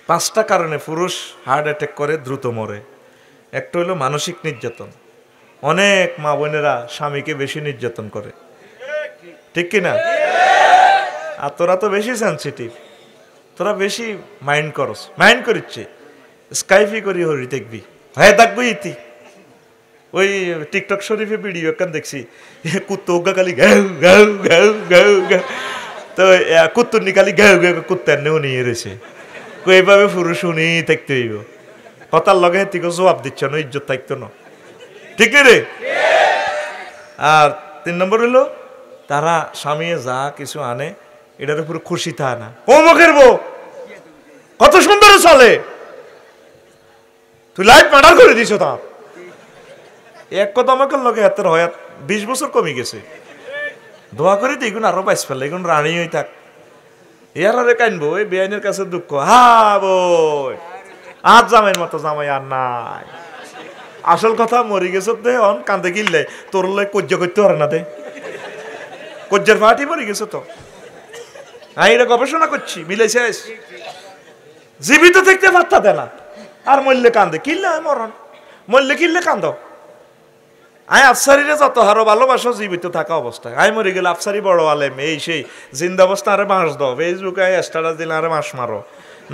5টা কারণে পুরুষ হার্ট অ্যাটাক করে, দ্রুত মরে। একটা হলো মানসিক নির্যাতন। অনেক মা বোনেরা স্বামীকে বেশি নির্যাতন করে, ঠিক কিনা? আর তোরা তো বেশি সেন্সিটিভ, তোরা বেশি মাইন্ড করস। মাইন্ড করিচ্ছে স্কাইফি করি হরি দেখবি, হ্যাঁ দেখবো ইতি। ওই টিকটক শরীফে ভিডিও একখান দেখছি, কুত্তো কালি ঘাউ ঘাউ ঘাউ ঘাউ ঘাউ, তো কুত্তুর নিকালি ঘাউ ঘাউ, কুত্তার নেও নিয়ে রয়েছে। এইভাবে পুরুষ শুনি থাকতে হইব, কথার লগে হেতিকে জবাব দিচ্ছ না, ইজ্জত থাকতো না, ঠিক রে? আর 3 নম্বর হলো তারা স্বামী যা কিছু আনে এটার উপরে খুশি থা না। ও মুখের বউ কত সুন্দর চলে, তুই লাইফ মার্ডার করে দিছ। তার এক কথা আমাকে লগে হাতের হয় 20 বছর কমে গেছে। দোয়া করে দেখুন আরো 22 ফেলে, এখন রানী হয়ে থাক। ইয়ারে কানবো ওই বেআইনের কাছে দুঃখ, হা বই আজ জামাইয়ের মতো জামাই আর নাই। আসল কথা মরি গেছ দে, অন কান্দে গিললে তোর লাই কজ্জ করতে পারে না দে, কজ্জের ফাটি মরি গেছ তো। আমি এটা গবেষণা করছি, মিলে শেষ। জীবিত থাকতে পাত্তা দে না, আর মরলে কান্দে, কিনলে মরণ, মরলে কিনলে কান্দ। আই আফসারিরে যত হারো ভালোবাসো জীবিত থাকা অবস্থায়। আই মরে গেলে আফসারি বড় আলেম এই সেই জিন্দা অবস্থা আরে বাঁশ দাও, ফেসবুকে স্ট্যাটাস দিলে আরে মাস মারো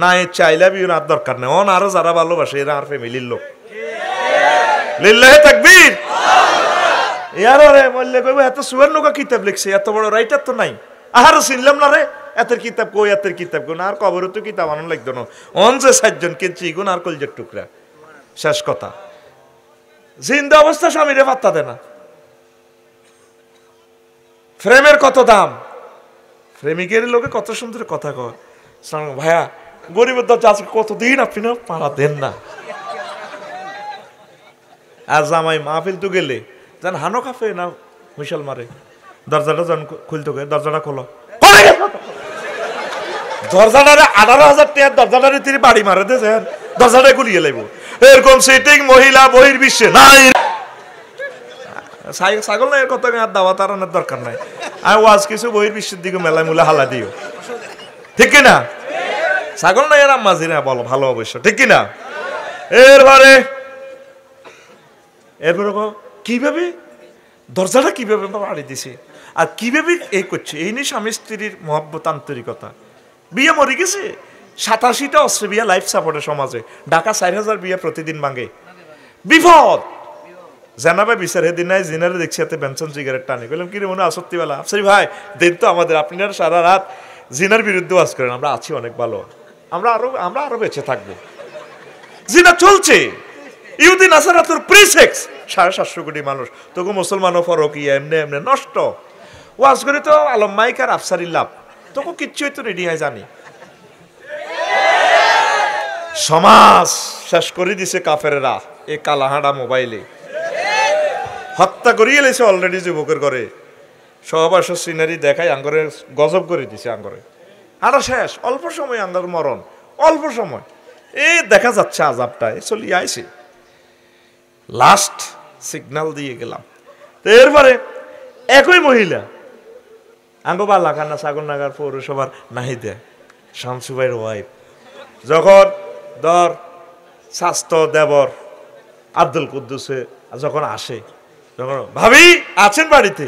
না, এ চাইলে বিয়ে আর দরকার নেই। অন আরো যারা ভালোবাসে এরা আর ফ্যামিলির লোক। লিল্লাহি তাকবীর। ইয়ারে মরলে কইব এত সুয়ার নৌকা কিতাব লিখছে, এত বড় রাইটার তো নাই। আহারও চিনলাম না রে, এতের কিতাব কই, এতের কিতাব কোন, আর কবরও তো কিতাব আনন্দ লাগতো না। অন যে 7 জন কিনছি গুণ আর কলজের টুকরা। শেষ কথা, জিন্দা অবস্থা স্বামীরে পাত্তা দেয় না। ফ্রেমের কত দাম, প্রেমিকের লোকে কত সুন্দর কথা কয়, ভাইয়া গরিবের দরজা আজকে কতদিন আপনি না পাড়া দেন না। আর জামাই মাহফিল তো গেলে যেন হানো খাফে না হুইশাল মারে, দরজাটা যখন খুলতে গেলে দরজাটা খোলো, দরজাটারে 18,000 টাকার দরজাটারে তিনি বাড়ি মারে দেন, দরজাটাই গুলিয়ে লাগব। এরকম সেটিং মহিলা বহির্বিশ্বে নাই। ছাগল না এর কথা আর দাওয়া তারানোর দরকার নাই। আর ওয়াজ কিছু বহির্বিশ্বের দিকে মেলায় মুলা হালা দিও, ঠিক কিনা? ছাগল না এর আম্মাজি না বলো ভালো অবশ্য, ঠিক কিনা? এরপরে কিভাবে দরজাটা কিভাবে বাড়ি দিছে আর কিভাবে এই করছে, এই নিয়ে স্বামী স্ত্রীর মহব্বত আন্তরিকতা। বিয়ে মরে গেছে 87টা অস্ট্রেলিয়া লাইফ সাপোর্টের সমাজে, ঢাকা 4,000 বিয়ে প্রতিদিন ভাঙে। বিপদ জানাবে বিচার হেদিন নাই, জিনারে দেখছি এতে বেনসন সিগারেট টানে। বললাম কি রে মনে আসক্তিবেলা, আফসারি ভাই দেন তো আমাদের, আপনারা সারা রাত জিনার বিরুদ্ধে ওয়াজ করেন, আমরা আছি অনেক ভালো, আমরা আরো বেঁচে থাকবো। জিনা চলছে, ইহুদি নাসারাতুর প্রিসেক্স, 750 কোটি মানুষ, তোকে মুসলমানও ফরক ইয়া এমনি এমনি নষ্ট। ওয়াজ করে তো আলম মাইক আর আফসারি লাভ, তোকে কিচ্ছুই তো রেডি হয় জানি। সমাজ শেষ করে দিছে কাফেরেরা এ কালাহাডা মোবাইলে, হত্যা করিয়ে লেছে অলরেডি যুবকের ঘরে। সহবাস সিনারি দেখায় আঙ্গরে গজব করে দিছে, আঙ্গরে আরো শেষ, অল্প সময় আঙ্গর মরণ, অল্প সময় এই দেখা যাচ্ছে আজাবটা চলিয়ে আইছে। লাস্ট সিগন্যাল দিয়ে গেলাম। তো এরপরে একই মহিলা আঙ্গো বালাখানা সাগরনাগার পৌরসভার নাহিদা শামসু ভাইয়ের ওয়াইফ যখন ধর স্বাস্থ্য দেবর আব্দুল কুদ্দুসে যখন আসে, যখন ভাবি আছেন বাড়িতে,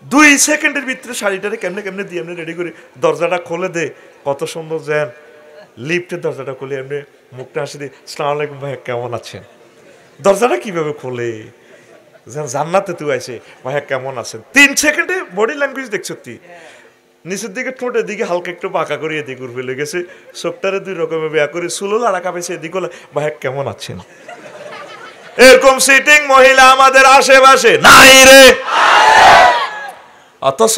2 সেকেন্ডের ভিতরে শাড়িটারে কেমনে কেমনে দিয়ে এমনি রেডি করে দরজাটা খুলে দে, কত সুন্দর যেন লিফটের দরজাটা খুলে এমনি মুখটা হাসি দিয়ে আসসালামু আলাইকুম ভাইয়া কেমন আছেন। দরজাটা কিভাবে খোলে যেন জান্নাতে তুই আইসে, ভাইয়া কেমন আছেন। 3 সেকেন্ডে বডি ল্যাঙ্গুয়েজ দেখছো তুই, নিচের দিকে ঠোঁটের দিকে হালকা একটু বাঁকা করে এদিক ফেলে গেছে, চোখটারে 2 রকমের বেয়া করে সুলো লাড়াকা পেয়েছে, এদিক হলে ভাইয়া কেমন আছেন। এরকম সিটিং মহিলা আমাদের আশেপাশে নাই রে। অথচ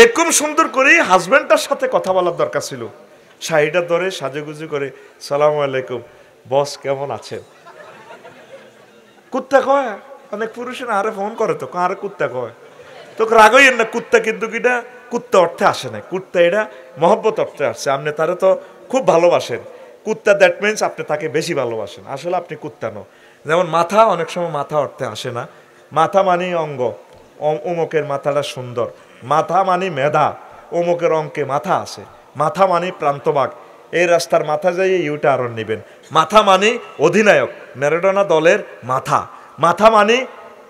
এরকম সুন্দর করে হাজবেন্ডটার সাথে কথা বলার দরকার ছিল, শাড়িটা ধরে সাজুগুজু করে সালাম আলাইকুম বস কেমন আছেন। কুত্তা কয় অনেক পুরুষের আরে ফোন করে তো আরে কুত্তা কয়, তোকে রাগই না কুত্তা, কিন্তু কিটা কুত্তা অর্থে আসে না, কুত্তা এটা মহব্বত অর্থে আসছে। আপনি তারে তো খুব ভালোবাসেন, কুত্তা দ্যাট মিনস আপনি তাকে বেশি ভালোবাসেন, আসলে আপনি কুত্তা নো। যেমন মাথা অনেক সময় মাথা অর্থে আসে না, মাথা মানে অঙ্গ, অমুকের মাথাটা সুন্দর, মাথা মানে মেধা, অমুকের অঙ্কে মাথা আছে, মাথা মানে প্রান্তবাগ, এই রাস্তার মাথা যাই ইউটার্ন নেবেন। মাথা মানে অধিনায়ক, ম্যারাডোনা দলের মাথা। মাথা মানে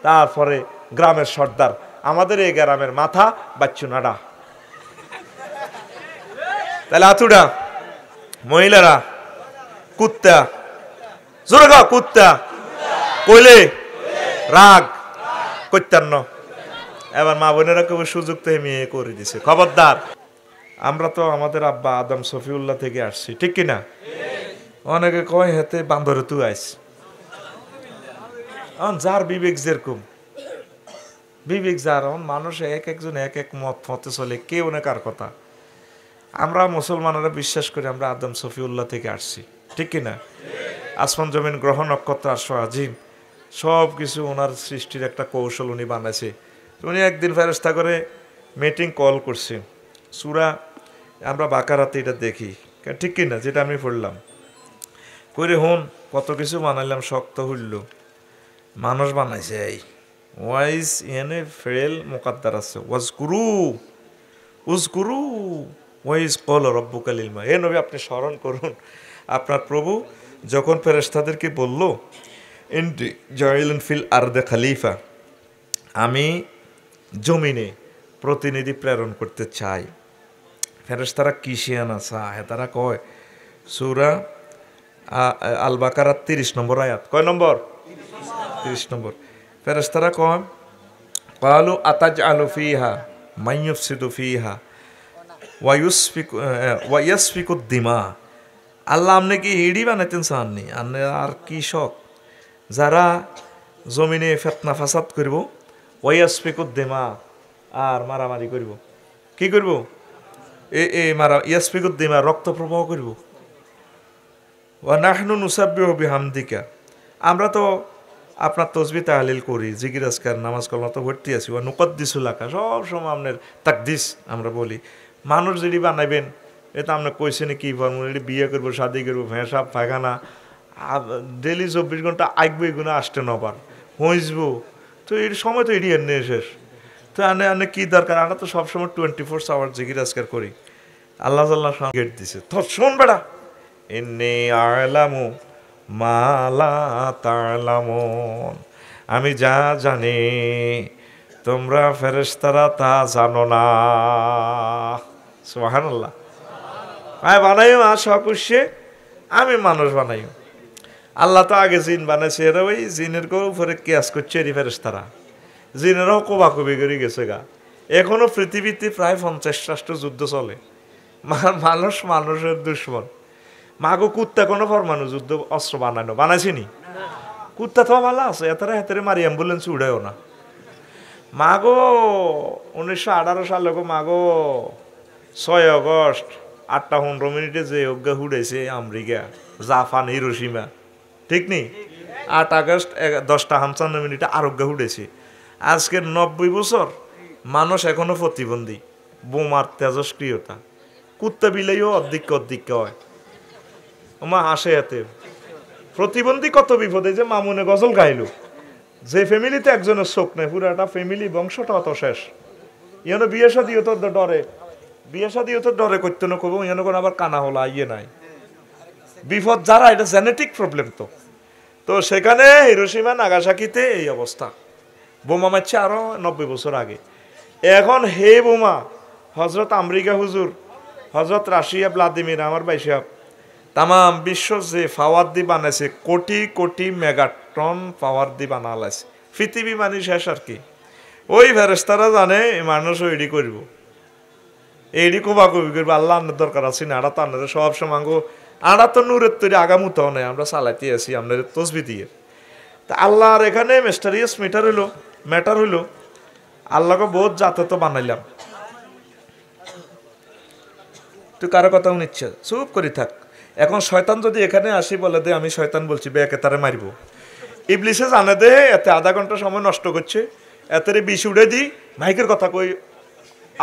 তারপরে গ্রামের সর্দার। আমাদের এই গ্রামের মাথা বাচ্চুনাডা। তাহলে আতুডা মহিলারা কুত্তা, জোরে গাও কুত্তা, কইলে রাগ কইতান্ন। এবার মা বোনেরা কেউ সুযোগ তো মেয়ে করে দিছে, খবরদার। আমরা তো আমাদের আব্বা আদম শফিউল্লাহ থেকে আসছি, ঠিক কিনা? অনেকে কয় হাতে বান্দরে তুই আইস। যার বিবেক যেরকম, বিবেক যার, মানুষ এক একজন এক এক মতে চলে, কেউ না কার কথা। আমরা মুসলমানরা বিশ্বাস করি আমরা আদম শফিউল্লাহ থেকে আসছি, ঠিক কিনা? আসমান জমিন গ্রহ নক্ষত্র আরশ আজিম সব কিছু ওনার সৃষ্টির একটা কৌশল উনি বানাইছে। উনি একদিন ফেরেশতা করে মিটিং কল করছে। সূরা আমরা বাকারাতে এটা দেখি, ঠিক কিনা? যেটা আমি পড়লাম কইরে হন কত কিছু বানাইলাম, শক্ত হইল মানুষ বানাইছে। এই ওয়াইজ এনে ফেল মোকাদ্দার আছে, উজকুরু ওয়াইজ কল রব্বুকা লিল মা। হে নবী, আপনি স্মরণ করুন আপনার প্রভু যখন ফেরেশতাদেরকে বলল ইন্টি জাইলুন ফিল আরদে খলিফা, আমি জমিনে প্রতিনিধি প্রেরণ করতে চাই। ফেরেশতারা কিসিয়ানা চায়, তারা কয় সূরা আল বাকারার 30 নম্বর আয়াত। কয় নম্বর? 30 নম্বর। ফেরেশতারা কয় ক্বালু আতাজআলু ফিহা মাইয়ুফসিদু ফিহা ওয়া ইয়াসফিকুদ দিমা। আল্লাহ আপনি কি হিড়ি বানাইতেন চাননি? আপনি আর কি শখ যারা জমিনে ফেতনা ফাসাদ করব, ওয়া ইয়াসফিকুদ দিমা, আর মারামারি করব। কি করব? মারা ইয়াসফিকুদ দিমা, রক্ত প্রবাহ করব। ওয়া নাহনু নুসাব্বিহু বিহামদিকা, আমরা তো আপনার তসবিহ তাহলিল করি, জিকির আজকার নামাজ কলমা তো ভর্তি আছি। ওয়া নুকদ্দিসু লাকা, সব সময় আপনার তাকদিস আমরা বলি। মানুষ যেটি বানাইবেন এটা আমরা কইছেন কি ফর্মুলা, বিয়ে করবো, শাদি করবো, ভেঁসাব পায়খানা, ডেলি 24 ঘন্টা আঁকবো, এগুলো আসতে নবার হইসবো, তো এর সময় তো এটি এনে শেষ। তো আনে কি দরকার? আমরা তো সবসময় 24 আওয়ার জিকির আজকার করি। আল্লাহ আল্লাহ গেট দিছে, তো শোন বেড়া, ইন্নী আ'লামু মা লা তা'লামুন, আমি যা জানি তোমরা ফেরেশতারা তা জানো না। সুবহানাল্লাহ। আমি বানাইও আর সকুশে, আমি মানুষ বানাইও। আল্লাহ তো আগে জিন বানাইছে, এরা ওই জিনের উপরে কেয়াস করছে এরি ফেরেশতারা। জিনেরাও কোবাকুবি করে গেছে গা। এখনো পৃথিবীতে প্রায় 50 রাষ্ট্র যুদ্ধ চলে। মানুষ মানুষের দুশ্মন। মাগো কুত্তা কোনো পরমাণু যুদ্ধ অস্ত্র বানাইছিনি? কুত্তা তো ভালো আছে, এতারে হাতেরে মারি অ্যাম্বুলেন্স উড়াইও না। মাগো 1918 সালে গো মাগো 6 আগস্ট 8:15 যে অজ্ঞা হুড়াইছে আমেরিকা, জাপান, হিরোশিমা, ঠিক নি? 8 আগস্ট 10:55 আরোগ্য হুড়েছে। আজকের 90 বছর মানুষ এখনো প্রতিবন্ধী, বোমার তেজস্ক্রিয়তা। কুত্তা বিলাইও অর্ধেক হয়। মা হাসে এতে প্রতিবন্ধী কত বিপদে, যে মামুনে গজল গাইল, যে ফ্যামিলিতে একজনের চোখ নেই, পুরাটা ফ্যামিলি বংশটা অত শেষ। ইয়ানো বিয়ে শাদিও তো ডরে, বিয়ে শাদিও তো ডরে করতে না করবো, ইয়ানো কোনো আবার কানা হলা ইয়ে নাই বিপদ যারা, এটা জেনেটিক প্রবলেম। তো সেখানে হিরোশিমা নাগাসাকিতে এই অবস্থা। বোমা মারছে আরো 90 বছর আগে। এখন হে বোমা হজরত আমেরিকা হুজুর, হজরত রাশিয়া ভ্লাদিমির আমার ভাই সাহেব, তাম বিশ্ব যে পাওয়ার দি বানাইছে, কোটি কোটি মেগাটন পাওয়ার দি বানালাইছে। পৃথিবী মানে শেষ আর কি। ওই ফেরেশতারা জানে মানুষ ওইডি করব, এইডি কোবাকুবি করবো। আল্লাহ আন্নার দরকার আছে না, আড়া তো আন্নারে সব সময় আড়া তো নূরের তৈরি আগামুতো নেই, আমরা চালাইতে আছি আপনার তসবি দিয়ে। তা আল্লাহর এখানে মিস্টারিয়াস ম্যাটার হইলো আল্লাহকে বহুত জাতে তো বানাইলাম। তুই কারো কথা নিচ্ছে চুপ করি থাক। এখন শয়তান যদি এখানে আসি বলে দে আমি শয়তান বলছি, বেকে তারে মারিব। ইবলিসে জানে দে এতে আধা ঘন্টা সময় নষ্ট করছে, এতে বিষ উড়ে দিই, মাইকের কথা কই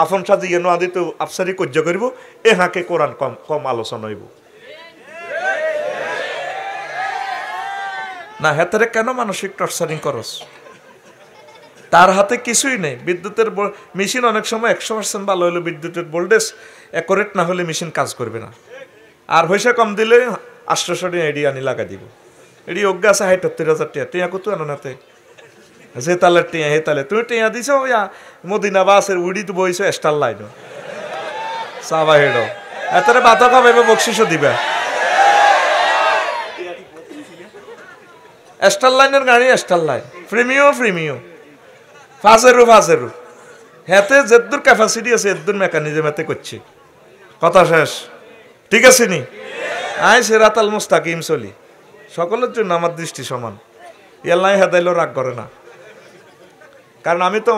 আফন সাজিয়ে নোয়া দিত আফসারি কজ্জা করব, এ হাঁকে কোরআন কম আলোচনা হইব না। হেতারে কেন মানসিক টর্চারিং করস? তার হাতে কিছুই নেই। বিদ্যুতের মেশিন অনেক সময় 100% ভালো হলে বিদ্যুতের ভোল্টেজ অ্যাকুরেট না হলে মেশিন কাজ করবে না। আর পয়সা কম দিলে 800 টাকা এডি আনি লাগা দিব এডি অজ্ঞা আছে ৭৭,০০০ টাকা টিয়া কত আনো নাতে যে তালের টিয়া হে তালে তুমি টিয়া দিছ মদিনা বাসের উড়ি তো বইছো স্টার লাইন চাবা হেড এতরে বাতা খাবে বকশিসও দিবে স্টার লাইনের গাড়ি স্টার লাইন প্রিমিও ফাজেরু হেতে যেদুর ক্যাপাসিটি আছে এদুর মেকানিজম এতে করছে কথা শেষ ঠিক আছে নি আই সিরাতাল মুস্তাকিম চলি সকলের জন্য আমার দৃষ্টি সমান ইয়াল্লাই হেদাইলো রাগ করে না কারণ আমি তো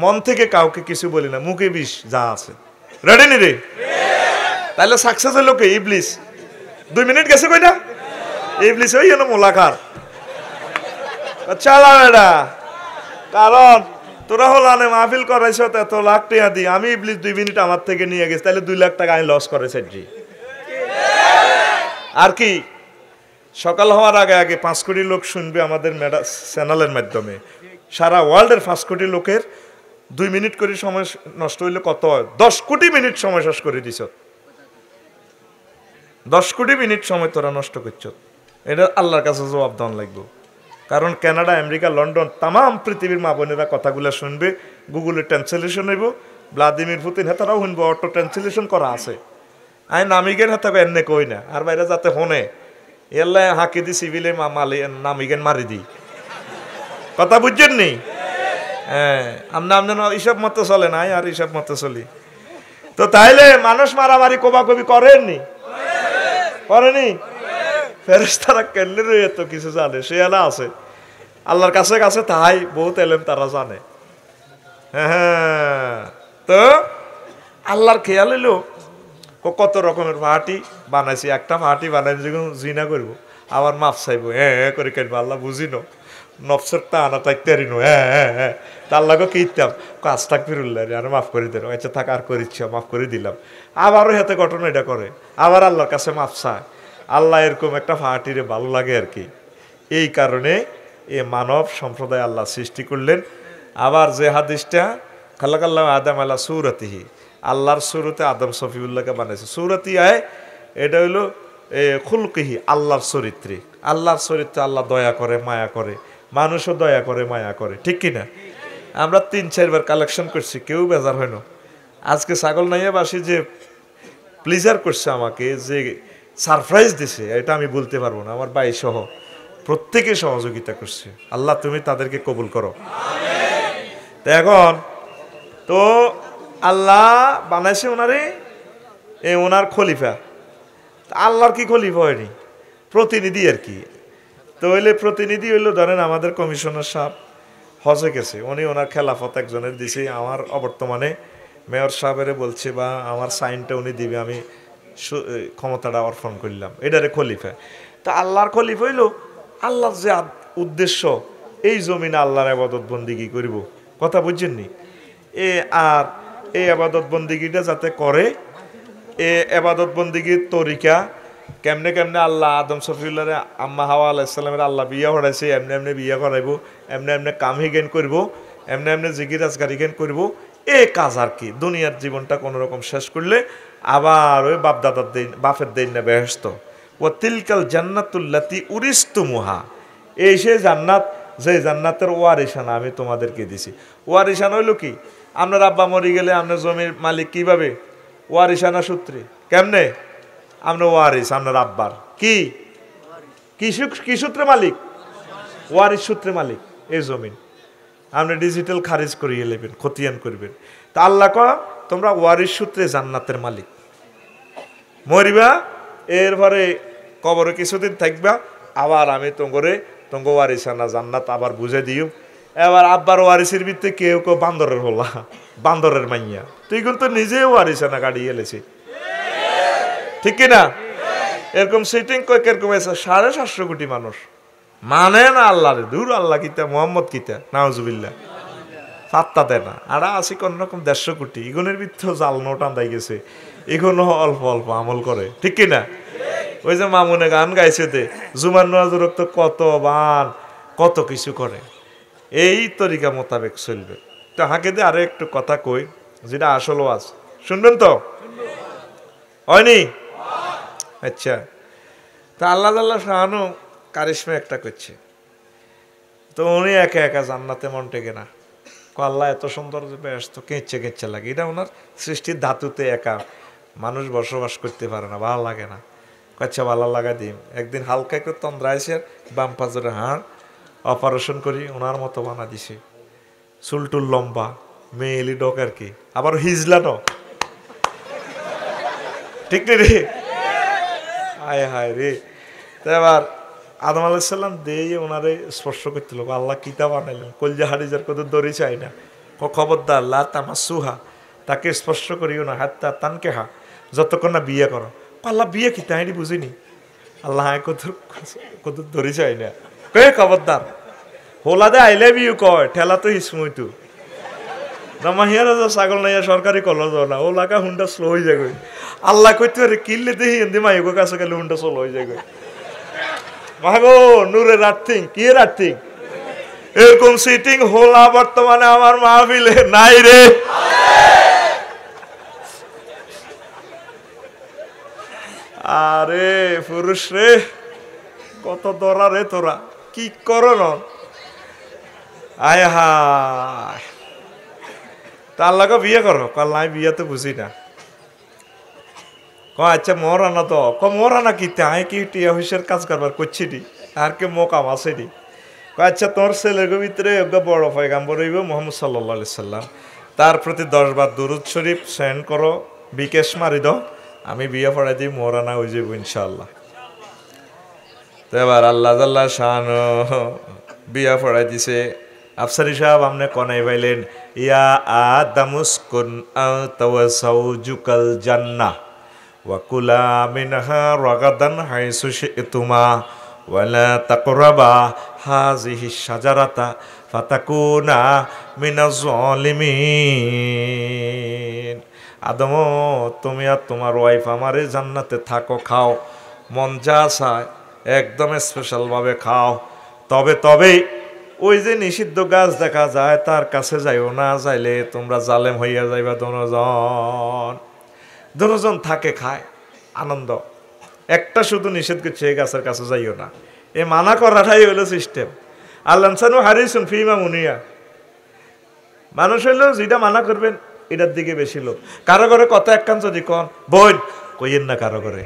মন থেকে কাউকে কিছু বলি না মুখে বিষ যা আছে রেডি নি রে তাহলে সাকসেস হলো কে ইবলিস 2 মিনিট গেছে কইটা ইবলিস ওই এনো মোলাকার চালা বেটা কারণ তোরা হলানে মাহফিল করাইছ এত লাখ টাকা দি আমি ইবলিস 2 মিনিট আমার থেকে নিয়ে গেছি তাহলে 2 লাখ টাকা আমি লস করেছি জি আর কি সকাল হওয়ার আগে আগে 5 কোটি লোক শুনবে আমাদের চ্যানেলের মাধ্যমে সারা ওয়ার্ল্ডের 5 কোটি লোকের 2 মিনিট করে সময় নষ্ট হইলে কত হয় 10 কোটি মিনিট সময় শেষ করে দিছ 10 কোটি মিনিট সময় তোরা নষ্ট করছ এটা আল্লাহর কাছে জবাব দেওয়া লাগবে কারণ কানাডা আমেরিকা লন্ডন তাম পৃথিবীর মা বোনেরা কথাগুলো শুনবে গুগলে ট্রান্সলেশন হইব ভ্লাদিমির পুতিন হেতারাও শুনবো অটো ট্রান্সলেশন করা আছে আই নামিগেন হেতাকে এনে কই না আর বাইরে যাতে হনে এল্লাই হাঁকি দি সিভিলে মালি নামিগেন মারি দি কথা বুঝছেন নি হ্যাঁ আপনার হিসাব মতো চলে নাই আর হিসাব মতো চলি তো তাইলে মানুষ মারামারি কোবাকবি করেননি করেনি ফেরেশতারা কেন্দ্রে রয়ে তো কিছু জানে সে এলা আছে আল্লাহর কাছে কাছে তাই বহুত এলেম তারা জানে হ্যাঁ তো আল্লাহর খেয়াল এলো কত রকমের পার্টি বানাইছি একটা পার্টি বানাই যখন জিনা করবো আবার মাফ চাইবো হ্যাঁ করে কেটবো আল্লাহ বুঝিনো নফসের টা আনা তাইতারি নো হ্যাঁ তার লাগে কিতাম কাজ থাক ফিরুল্লাহ আর মাফ করে দিল আচ্ছা থাক আর করিচ্ছ মাফ করে দিলাম আবারও হাতে ঘটনা এটা করে আবার আল্লাহর কাছে মাফ চায় আল্লাহ এরকম একটা পার্টিরে ভালো লাগে আর কি এই কারণে এ মানব সম্প্রদায় আল্লাহ সৃষ্টি করলেন আবার যে হাদিসটা খালাকাল্লাহ আদম আল্লাহ সুরতিহি আল্লাহর সুরতে আদম সফিউল্লাহকে বানাইছে সুরতি আয় এটা হইলো খুলকিহি আল্লাহর চরিত্রে আল্লাহ দয়া করে মায়া করে মানুষও দয়া করে মায়া করে ঠিক কিনা আমরা 3-4 বার কালেকশন করছি কেউ বেজার হয় না আজকে ছাগল নাইয়া বাসি যে প্লিজার করছে আমাকে যে সারপ্রাইজ দিছে এটা আমি বলতে পারবো না আমার ভাই সহ প্রত্যেকে সহযোগিতা করছে আল্লাহ তুমি তাদেরকে কবুল করো তো এখন তো আল্লাহ বানাইছে ওনারে ওনার খলিফা আল্লাহর কি খলিফা হয়নি প্রতিনিধি আর কি তো হইলে প্রতিনিধি হইলো ধরেন আমাদের কমিশনার সাহেব হজে গেছে উনি ওনার খেলাফত একজনের দিছে আমার অবর্তমানে মেয়র সাহেবের বলছে বা আমার সাইনটা উনি দিবে আমি ক্ষমতাটা অর্পণ করলাম এটারে খলিফা তা আল্লাহর খলিফা হইলো আল্লাহর যে উদ্দেশ্য এই জমিনে আল্লাহর ইবাদত বন্দিগি করব কথা বুঝছেননি আর এই ইবাদত বন্দিগিটা যাতে করে এ ইবাদত বন্দিগির তরিকা কেমনে কেমনে আল্লাহ আদম সফিউল্লাহরে আম্মা হাওয়া আলাইহিস সালামের আল্লাহ বিয়া করাইছে এমনি এমনি বিয়া করাইবো এমনি এমনি কাম হিগেন করবো এমনি এমনি জিকির আজকার হিগেন করবো এই কাজ আর কি দুনিয়ার জীবনটা কোনো রকম শেষ করলে আবার ওই বাপ দাদার দিন বাপের দিন না বেহেশত ও তিলকাল জান্নাতুল্লাতি উরিস্তুমুহা এই সে জান্নাত যে জান্নাতের ওয়ারিসানা আমি তোমাদেরকে দিছি ওয়ারিসানা হইল কি আপনার আব্বা মরে গেলে আপনার জমির মালিক কিভাবে ওয়ারিসানা সূত্রে কেমনে আপনার ওয়ারিস আপনার আব্বার কি কি সূত্রে মালিক ওয়ারিস সূত্রে মালিক এই জমিন আপনি ডিজিটাল খারিজ করিয়ে নেবেন খতিয়ান করবেন তা আল্লাহ কয় তোমরা ওয়ারিস সূত্রে জান্নাতের মালিক মরিবা এরপরে কবরে কিছুদিন থাকবা আবার আমি তোমার ওয়ারিসানা জান্নাত আবার বুঝে দিও এবার আব্বার ওয়ারিসের ভিত্তে কেউ বান্দরের হলা বান্দরের মাইয়া তুই কিন্তু নিজেও ওয়ারিসানা গাড়ি এলেছি ঠিক কিনা এরকম সিটিং কই কিরকম আছে 750 কোটি মানুষ মানে না আল্লাহ রে দূর আল্লাহ কিতা মোহাম্মদ কিতা নাউজুবিল্লাহ পাত্তা দেয় না আর আছে কোন রকম 150 কোটি ইগুনের ভিত্ত জাল নোট আন্দাই গেছে এগুলো অল্প অল্প আমল করে ঠিক কিনা ওই যে মামুনে গান গাইছে তে জুমার নজর তো কত কিছু করে এই তরিকা মোতাবেক চলবে তো হাঁকে দিয়ে আরো একটু কথা কই যেটা আসল ওয়াজ শুনবেন তো হয়নি? আচ্ছা, তা আল্লাহ আল্লাহ শাহানু কারিশমা একটা করছে, তো উনি একা একা জান্নাতে মন টেকে না। আল্লাহ এত সুন্দর ব্যস্ত, কেঁচে কেঁচে লাগে, এটা ওনার সৃষ্টির ধাতুতে একা, মানুষ বসবাস করতে পারে না, ভালো লাগে না। আচ্ছা ভালো লাগা দিন, একদিন হালকা একটু তন্দ্রাইছে, বাম পাজরে হাড় অপারেশন করি ওনার মতো বানা দিছে, চুলটুল লম্বা, মেয়েলি ডক আর কি, আবার হিজলানো, ঠিক নেই রে? হায় হায় রে। তো এবার আদম আলাইসাল্লাম দিয়ে ওনারে স্পর্শ করতে লোক, আল্লাহ কিতাব বানাইলেন, কলজা হারিজার কত দড়ি চাই না, খবরদার আল্লাহ তামাসুহা, তাকে স্পর্শ করিও না, হাত্তা তানকে হা, যতক্ষণ না বিয়ে করো। আল্লাহ বিয়ে কি তাই বুঝিনি, আল্লাহ কত কত দড়ি চাই না, কে খবরদার হোলা দে আই লাভ ইউ কয়, ঠেলা তো ইসমই তু রমাহিয়া রাজা ছাগল নাইয়া সরকারি কলেজ না, ও লাগা হুন্ডা স্লো হয়ে যাবে। আল্লাহ কইতে পারে কিনলে দেখি এমনি মাইগো কাছে গেলে হুন্ডা স্লো হয়ে যাবে। মাগো নূরের আর্থিং, কি এর আর্থিং, এরকম সিটিং হোলা বর্তমানে আমার মাহফিলে নাই রে। আরে পুরুষ রে, কত দরা রে তোরা, কি করো না? আয় হায়, তা আল্লাহকে বিয়ে করো, আল্লাহ বিয়ে তো বুঝি না। আচ্ছা মরানা তো মরানা কি তাই কি টিয়া হুইসের কাজ কারবার করছি নি, আর কে মোকাম আছে নি। আচ্ছা তোর ছেলের ভিতরে বড় পয়গাম্বর হইব মুহাম্মদ সাল্লাল্লাহু আলাইহি সাল্লাম, তার প্রতি 10 বার দুরূদ শরীফ সেন্ড করো, বিকেশ মারি দাও, আমি বিয়ে পড়াই দিই, মরানা হয়ে যাব ইনশাআল্লাহ। তো এবার আল্লাহ জাল্লা শান বিয়া পড়াই দিছে। আফসারি সাহেব আপনি কনাই পাইলেন, ইয়া আদামুসকুন আনতা ওয়া যাওজুকাল জান্নাহ ওয়া কুলা মিনহা রাগাদান হাইসু শি'তুমা ওয়া লা তাকরাবা হাযিহি শাজারাতা ফাতাকুনা মিনাজ জালিমিন। আদম তুমি আর তোমার ওয়াইফ আমারে জান্নাতে থাকো, খাও, মন যা চায় একদম স্পেশালভাবে খাও, তবে ওই যে নিষিদ্ধ গাছ দেখা যায় তার কাছে যাইও না, যাইলে তোমরা জালেম হইয়া যাইবা। দুজন থাকে, খায়, আনন্দ। একটা শুধু নিষেধ করছে, এই গাছের কাছে যাইও না, এ মানা করাটাই হইলো সিস্টেম। আল্লাহ হারিসুন ফিমা মুনিয়া, মানুষ হইলেও যেটা মানা করবেন এটার দিকে বেশি লোক। কারো ঘরে কথা একখান যদি কন বোন কইয়েন না, কারো ঘরে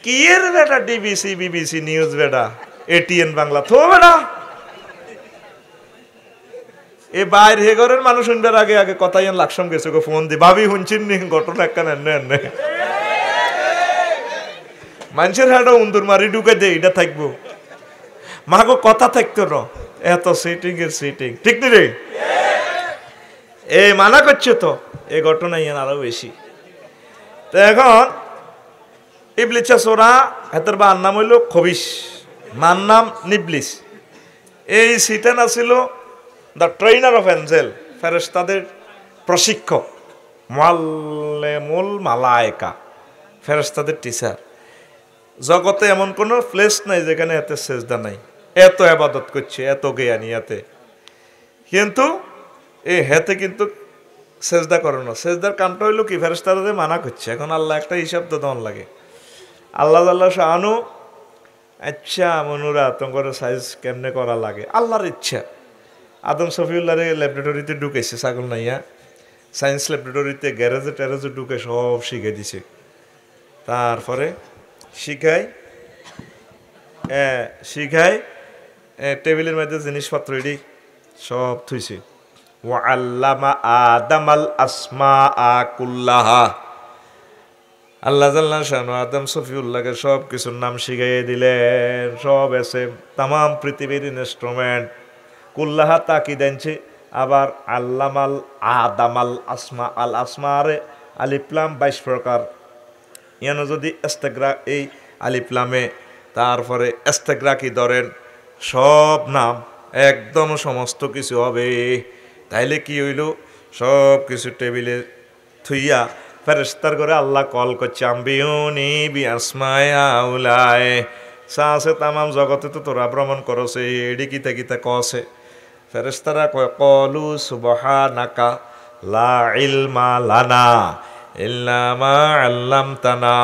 কি এর বেটা ডিবিসি বিবিসি নিউজ বেটা এটিএন বাংলা থো বেটা, এ বাইর হে ঘরের মানুষ শুনবার আগে আগে কথাই লাকসম গেছে গো, ফোন দি ভাবি শুনছেন নি ঘটনা একখান এনে মানুষের হাটা উন্দুর মারি ঢুকে দে, এটা থাকবো মাগো কথা থাকতো না, এত সিটিং এর সিটিং, ঠিক নি রে? এ মানা করছে তো, এ ঘটনা ইয়ান আরো বেশি। তো এখন ইবলিসা সোরা হেতার বা নাম হইল খবিস, মার নাম নিবলিস। এই সিটান আছিল দ্য ট্রেনার অফ এঞ্জেল, ফেরেশতাদের প্রশিক্ষক, মুআল্লিমুল মালায়েকা, ফেরেশতাদের টিচার। জগতে এমন কোনো প্লেস নাই যেখানে এত সেজদা নাই, এত ইবাদত করছে, এত জ্ঞানী এতে, কিন্তু এই হেতে কিন্তু সেজদা করে না। সেজদার কামটা হইলো কি, ফেরেশতাদের মানা করছে। এখন আল্লাহ একটা হিসাব তো দেওয়ান লাগে। আল্লাহ আল্লাহ শাহানু, আচ্ছা মনুরা তোমার সাইজ কেমনে করা লাগে, আল্লাহর ইচ্ছা। আদম শফিউল্লাহরে ল্যাবরেটরিতে ঢুকেছে, ছাগল নাইয়া সায়েন্স ল্যাবরেটরিতে, গ্যারেজে ট্যারেজে ঢুকে সব শিখে দিছে। তারপরে শিখায় টেবিলের মধ্যে জিনিসপত্র এডি সব থুইছে। ওয়া আল্লামা আদামাল আসমাআ কুল্লাহা, আল্লাহ জাল্লা শানু আদম শফিউল্লাহকে সব কিছুর নাম শিখাইয়ে দিলেন, সব এসে তামাম পৃথিবীর ইনস্ট্রুমেন্ট কুল্লাহা তাকি দেনছে। আবার আল্লামাল আদামাল আসমা, আল আসমারে আলিফলাম 22 প্রকার, ইয়ানো যদি ইস্তেগরা এই আলিফলামে তারপরে ইস্তেগরা কি ধরেন সব নাম একদম সমস্ত কিছু হবে। তাইলে কি হইল, সব কিছু টেবিলে থুইয়া ফেরেশতার করে আল্লাহ কল করছে, আম্বিউনি বি আসমায়া উলায়, সাসে তামাম জগতে তো তোরা ভ্রমণ করছে, এডি কিতা কিতা কছে। ফেরেশতারা কয় কলু সুবহানাকা লা ইলমা লানা ইল্লা মা আল্লামতানা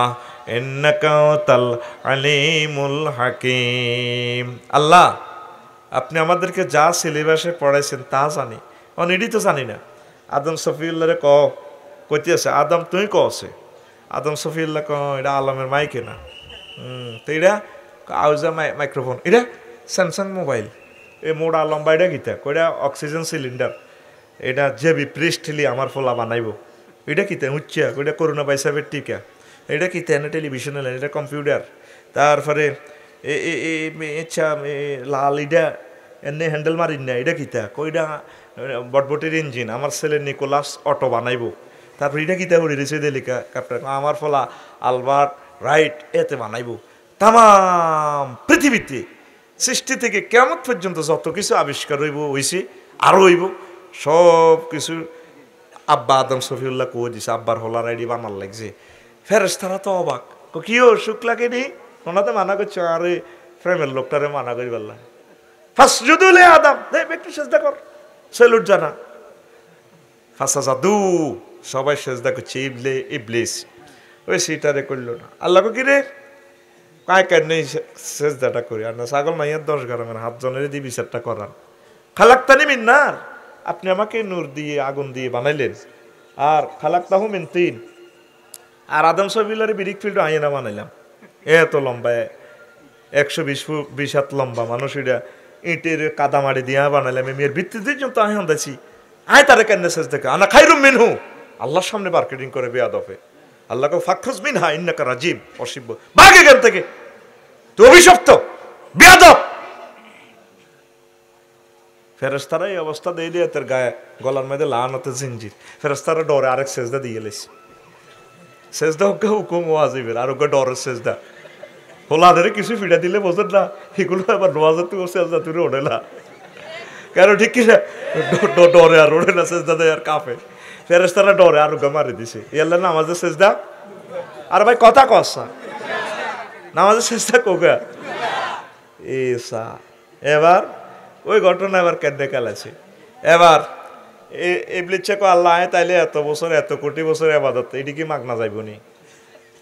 ইন্নাকা আনতাল আলিমুল হাকিম। আল্লাহ, আপনি আমাদেরকে যা সিলেবাসে পড়াইছেন তা জানি, অনেকই তো জানি না। আদম সফিউল্লাহরে কইতে আছে, আদম তুই কছে? আদম সফিউল্লাহ এটা আলমের মাইকে না। তো এটা আউজা মাইক্রোফোন, এটা স্যামসাং মোবাইল, এ মোড়া লম্বা, এটা কিতা কইটা অক্সিজেন সিলিন্ডার, এটা জেবি পৃষ্ঠলি আমার ফলা বানাইব, এটা কিতা উচ্চা কইটা করোনা বাইসাবের টিকা, এটা কিতা এনে টেলিভিশন এলেন, এটা কম্পিউটার। তারপরে ইচ্ছা লাল ইডা এনে হ্যান্ডেল মারিন না, এটা কিতা কইটা বটবটির ইঞ্জিন, আমার ছেলে নিকোলাস অটো বানাইব। তারপর এটা কিতা উড়ে রেছে দেলিকা কাপড়, আমার ফলা আলবার্ট রাইট এতে বানাইব। তাম পৃথিবীতে সৃষ্টি থেকে কেমন পর্যন্ত যত কিছু আবিষ্কার হইছে আরও হইব, সব কিছু আব্বা আদম সফিউল্লাহ কো দিছে, আব্বার হলার আইডি বানার লাগছে। ফেরেশতারা তো অবাক, কিও সুখ লাগে নি, ওনাতে মানা করছে, আরে প্রেমের লোকটারে মানা করি বললাম ফাসজুদুলে আদম, একটু সেজদা কর, সেলুট জানা। ফাঁসা জাদু সবাই সেজদা করছে, ইবলিস ওই সিটারে করলো না। আল্লাহ কি রে কায় কেন নেই সেজদাটা করি, আর না ছাগল মাইয়ার 10 গ্রামের হাত জনের দিয়ে বিচারটা করান। খালাক্তানি মিন নার, আপনি আমাকে নূর দিয়ে আগুন দিয়ে বানাইলেন, আর খালাক্তাহু মিন তিন, আর আদম সফিউল্লাহর বিরিক ফিল্ড আইনা বানাইলাম, এত লম্বা 120 হাত লম্বা মানুষ, এটা ইটের কাদামাড়ি দিয়া বানাইলাম, মেয়ের ভিত্তিতে তো আয় আন্দাছি, আয় তারে কেন শেষ দেখে আনা খাইরুম মিনহু, আল্লাহর সামনে মার্কেটিং করে বেয়াদফে। আল্লাহকে ফাখরুজ মিনহা ইন্নাকা রাজিম, অসিব্য ভাগ এখান থেকে, তুই অভিশপ্ত বেয়াদব। ফেরেশতারা এই অবস্থা দিয়ে দিয়ে তোর গায়ে গলার মধ্যে লানতে জিনজির, ফেরেশতারা ডরে আরেক সেজদা দিয়ে লেছে, সেজদা ওকে হুকুম ওয়াজিবের, আর ওকে ডরের সেজদা হোলাদের কিছু ফিটা দিলে বোঝেন না, এগুলো আবার নোয়াজের তুই সেজদা তুই ওঠে না, কেন ঠিক কিনা ডরে আর ওঠে না, সেজদা দেয় আর কাঁপে। ফেরেশতারা ডরে আর ওকে মারি দিছে, ইয়াল্লা নামাজের সেজদা। আর ভাই কথা কসা নামাজের চেষ্টা কোকা এসা। এবার ওই ঘটনা এবার কেন্দ্রে খেলাছে। এবার ইবলিস কো আল্লাহ তাইলে এত বছর এত কোটি বছর ইবাদত এটি কি মাগনা যাইব নি,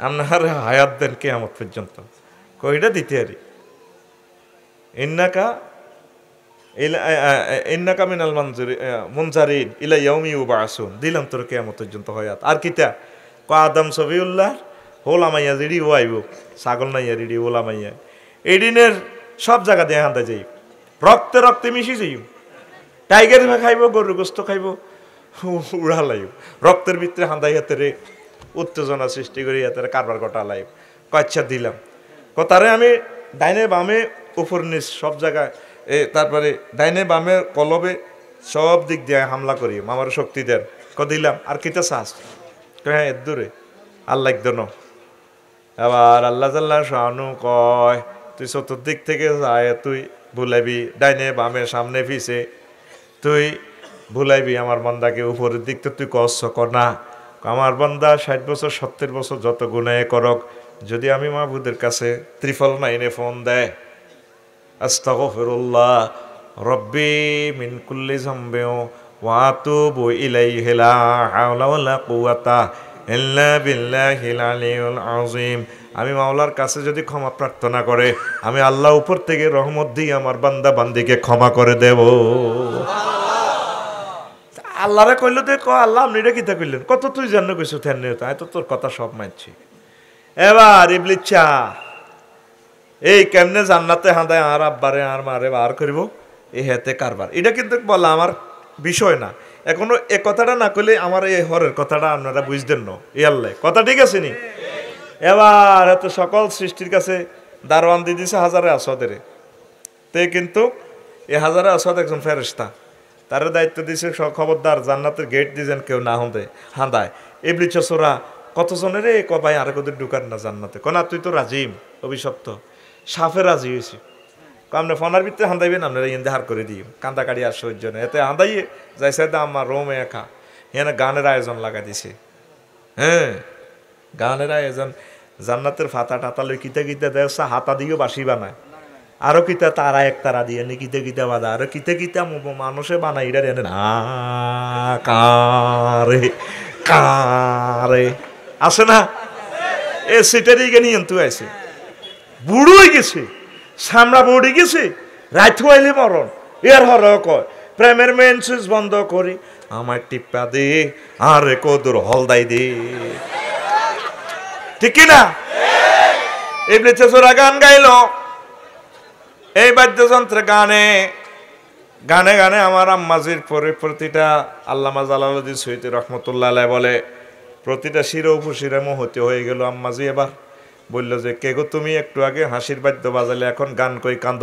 আপনার হায়াত দেন কিয়ামত পর্যন্ত, কইটা দিতে আরি ইন্নাকা মিনাল মুনজারিন ইলা ইয়াউমি ইউবাসুন, দিলাম তোর কিয়ামত পর্যন্ত হায়াত। আর কিতা ক আদম সফিউল্লাহ হোলা মাইয়া যেডি ও আইব, ছাগল নাইয়া রেডি ওলা মাইয়া এদিনের সব জায়গা দিয়ে হাঁদা যাই, রক্তে রক্তে মিশি যাই, টাইগার খাইব, গরুর গোস্ত খাইব, উড়া লাইব, রক্তের ভিতরে হাঁদাই হাতেরে উত্তেজনা সৃষ্টি করি, হাতের কারবার কটা লাইব। কচ্ছা দিলাম তারে আমি ডাইনে বামে উপর নিচ সব জায়গায়, তারপরে ডাইনে বামে কলবে সব দিক দিয়ে হামলা করি, আমার শক্তি দেন দিলাম। আর কিতা চাস? হ্যাঁ এর দূরে আল্লাহ একদম। আবার আল্লাহ জাল্লাহ শাহানু কয় তুই চতুর্দিক থেকে যায় তুই ভুলাইবি, ডাইনে বামে সামনে পিছে তুই ভুলাইবি আমার বান্দাকে, উপরের দিক তো তুই কষ্ট কর না। আমার বান্দা 60 বছর 70 বছর যত গুনাহ করক, যদি আমি মাহবুদের কাছে ত্রিফল নাইনে ফোন দেয় আস্তাগফিরুল্লাহ রব্বি মিন কুল্লি যামবি ওয়া আতুবু ইলাইহি লা হাওলা ওয়ালা কুওয়াতা ইল্লা বিল্লাহিল আলিয়্যিল আযীম, আমি মাওলার কাছে যদি ক্ষমা প্রার্থনা করে আমি আল্লাহ উপর থেকে রহমত দিয়ে আমার বান্দা বান্দিকে ক্ষমা করে দেব। আল্লাহরে কইলো দে আল্লাহ আপনি এটা কিতা কইলেন, কত তুই জানো কইছো থেন তাই তো তোর কথা সব মানছি। এবার ইবলিস চা এই কেমনে জান্নাতে হাঁদায় আর আব্বারে আর মারে বার করিব, এই হেতে কারবার, এটা কিন্তু বলা আমার বিষয় না। এখনো এ কথাটা না কইলে আমার এই হরের কথাটা আপনারা বুঝতেন না, এ আল্লাহ কথা ঠিক আছে নি। এবার এত সকল সৃষ্টির কাছে দারোয়ান দিয়ে দিছে হাজারে আসাদের, তে কিন্তু এই হাজারে আসাদ একজন ফেরেশতা, তার দায়িত্ব দিছে খবরদার জান্নাতের গেট দিয়েছেন কেউ না হাঁদায়। ইবলিস চোরা কতজনের রে ক ভাই আর কত ঢুকার না জান্নাতে, কনা তুই তো রাজিম অভিশপ্ত, সাফে রাজি হয়েছি, আপনি ফোনার ভিতরে হাঁদাইবেন আপনারা ইন্দাহার করে দিই কান্দা কাড়ি আর সহ্য নেই, এতে হাঁদাইয়ে যাইছে আমার রোমে একা এখানে গানের আয়োজন লাগা দিছে। হ্যাঁ গানের আয়োজন, জান্নাতের ফাতা টাতা লই কিতা কিতা দেয়, হাতা দিয়েও বাসি বানায়, আরো কিতা তারা এক তারা দিয়ে নি কিতে কিতা বাঁধা, আরো কিতে কিতা মানুষে বানাই এটা এনে না কারে কারে আছে না এ সিটারি গেনি এন্তু আছে বুড়ো হয়ে গেছে সামরা বড়ি গেছে রাত হইলে মরণ এর হর কয় প্রেমের মেন সুইচ বন্ধ করি আমার টিপ্পা দে আরে কদুর হলদাই দে ঠিক কি না ইবনে চেচরা গান গাইলো এই বাদ্যযন্ত্র গানে গানে গানে আমার আম্মাজির পরে প্রতিটা আল্লামা জালালউদ্দিন সৈয়দী রহমতুল্লাহ আলাইহি বলে প্রতিটা শিরা উপশিরা মোহতে হয়ে গেল আম্মাজি এবার বলল যে কে গো তুমি একটু আগে হাসির বাদ্য বাজালে এখন গান কই কান্দ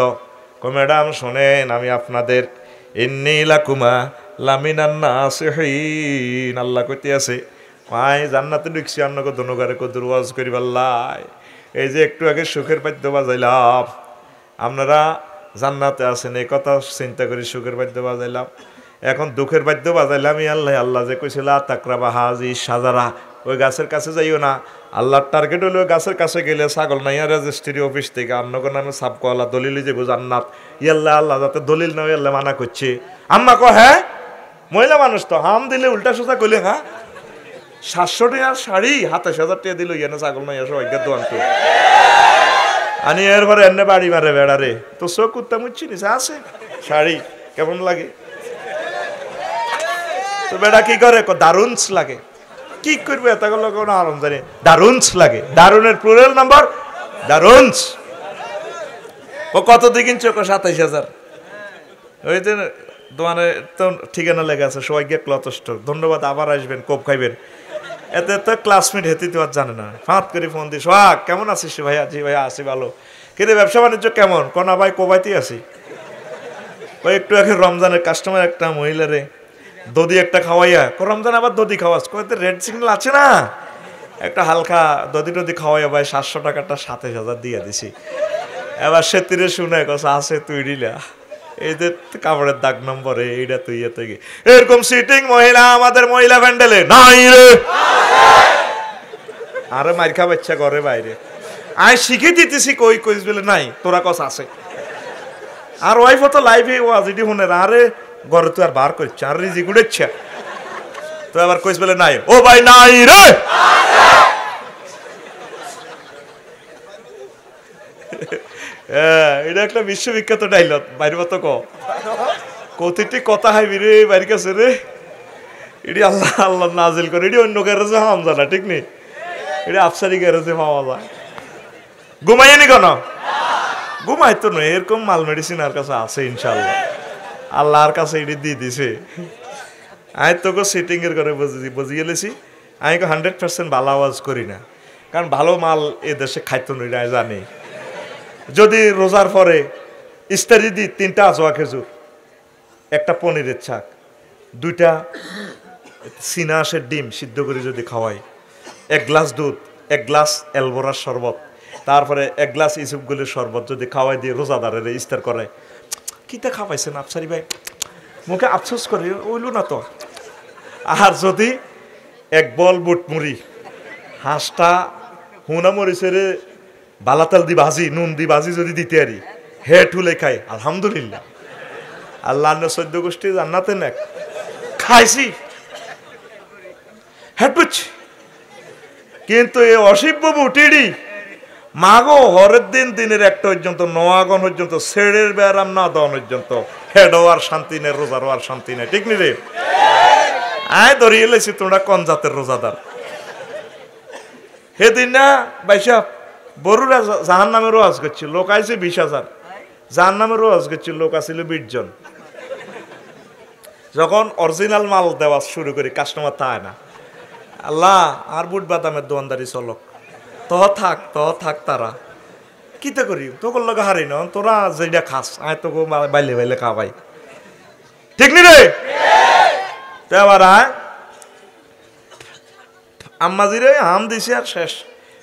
কো ম্যাডাম শোনেন আমি আপনাদের ইন্নী লাকুমা লামিনান নাসিহিন আল্লাহ কইতে আছে আয় জান্নাতে ঢুকছি অন্যকে দনগারে কদুর ওয়াজ করিবাল্লাই এই যে একটু আগে সুখের বাদ্য বাজাইলাম আপনারা জান্নাতে আছেন এই কথা চিন্তা করি সুখের বাদ্য বাজাইলাম এখন দুঃখের বাদ্য বাজাইলাম আল্লাহ আল্লাহ যে কইছিল তাকরাবা হাজি সাজারা ওই গাছের কাছে যাইও না আল্লাহর টার্গেট হলো গাছের কাছে গেলে ছাগল নাইয়া রেজিস্ট্রি অফিস থেকে অন্যকে নামে সাবকলা দলিল যাবো জান্নাত ইয়াল্লাহ আল্লাহ যাতে দলিল নাও আল্লাহ মানা করছে আম্মা কো হ্যাঁ মহিলা মানুষ তো হাম দিলে উল্টা সোজা কইলে হ্যাঁ 700 টাকার শাড়ি 27,000 টাকা দিল ইয়ানে ছাগল নাইয়া সবাই দোয়ান তো আনি এরপরে এনে বাড়ি মারে বেড়ারে তো চোখ কুত্তা মুচ্ছি নিছে আছে শাড়ি কেমন লাগে তো বেড়া কি করে দারুণস লাগে কি করবে এতগুলো কোনো আরাম জানি দারুণস লাগে দারুণের প্লুরাল নাম্বার দারুণস ও কত দিয়ে কিনছো 27,000 ওই যে দোকানে তো ঠিকানা লেগে আছে সবাই গিয়ে ক্লথ স্টোর ধন্যবাদ আবার আসবেন কোপ খাইবেন এতে তো ক্লাসমেট হেতি তো আর জানে না ফাঁত করে ফোন দিস সোহাগ কেমন আছিস ভাইয়া জি ভাইয়া আছি ভালো কিন্তু ব্যবসা বাণিজ্য কেমন কোনা ভাই কোবাইতে আছি ওই একটু আগে রমজানের কাস্টমার একটা মহিলারে দধি একটা খাওয়াইয়া রমজান আবার দধি খাওয়াস কইতে রেড সিগন্যাল আছে না একটা হালকা দধি টধি খাওয়াইয়া ভাই 700 টাকাটা 27,000 দিয়ে দিছি এবার সে তীরে শুনে কথা আছে তুই দিলা এই যে কাপড়ের দাগ নম্বরে এইটা তুই এতে গিয়ে এরকম সিটিং মহিলা আমাদের মহিলা প্যান্ডেলে নাই রে আরে মার খা বাচ্চা ঘরে বাইরে আয় শিখে দিতেছি কই কইস বলে নাই তোরা কস আছে আর ওয়াইফ তো লাইভে ওয়াজ এটি শুনে আরে ঘরে তুই আর বার করছে আর রিজি গুড়েচ্ছে তো আবার কইস বলে নাই ও ভাই নাই রে এটা একটা বিশ্ববিখ্যাত ডাইলগ বাইরে মতো কতিটি কথা হাইবি রে বাইরে কাছে রে এটি আল্লাহ আল্লাহ নাজিল করে এটি অন্য গ্যারেজে হাম জানা ঠিক নেই এটা আফসারি গ্যারেজে পাওয়া যায় ঘুমাইনি কেন ঘুমাই তো নয় এরকম মাল মেডিসিন আর কাছে আছে ইনশাল্লাহ আল্লাহর কাছে এটি দিয়ে দিছে আমি তোকে সিটিং এর করে বুঝিয়ে গেলেছি আমি 100% ভালো আওয়াজ করি না কারণ ভালো মাল এ দেশে খাইতো নই জানি যদি রোজার পরে ইস্তারি দিই 3টা আজোয়া খেজুর একটা পনিরের ছাক 2টা সিনাসের ডিম সিদ্ধ করে যদি খাওয়াই 1 গ্লাস দুধ 1 গ্লাস এলবোরার শরবত তারপরে 1 গ্লাস ইসুপগুলির শরবত যদি খাওয়াই দিয়ে রোজাদারের ইস্তার করায় কিতা খাওয়াইছেন আফসারি ভাই মুখে আফসোস করে ওইল না তো আর যদি 1 বল বুট মুড়ি হাঁসটা হুনা মরিচের বালাতাল দি ভাজি নুন দি ভাজি যদি দিতে আরি হে ঠুলে খাই আলহামদুলিল্লাহ আল্লাহ 14 গোষ্ঠী জান্নাতে না খাইছি হেটুচ কিন্তু এই অসিব বাবু টিডি মাগো হরের দিন দিনের একটা পর্যন্ত নোয়াগন পর্যন্ত ছেড়ের ব্যারাম না দেওয়া পর্যন্ত হেডও আর শান্তি নেই রোজারও আর শান্তি নেই ঠিক নি রে আয় ধরিয়ে লেছি তোমরা কোন জাতের রোজাদার সেদিন না বাইসা বড়ুরা জাহান নামে রোয়াজ করছিল লোক আইছে 20,000 জাহান নামে রোয়াজ করছিল লোক আসছিল 20 জন যখন অরিজিনাল মাল দেওয়া শুরু করি কাস্টমার তাই না আল্লাহ আর বুট বাদামের দোকানদারি চলক তহ থাক তারা কিতে করি তোকে লগে হারি না তোরা যেটা খাস আয় তোকে বাইলে বাইলে খাওয়াই ঠিক নি রে তো আবার আয় আম্মাজিরে আম দিছি আর শেষ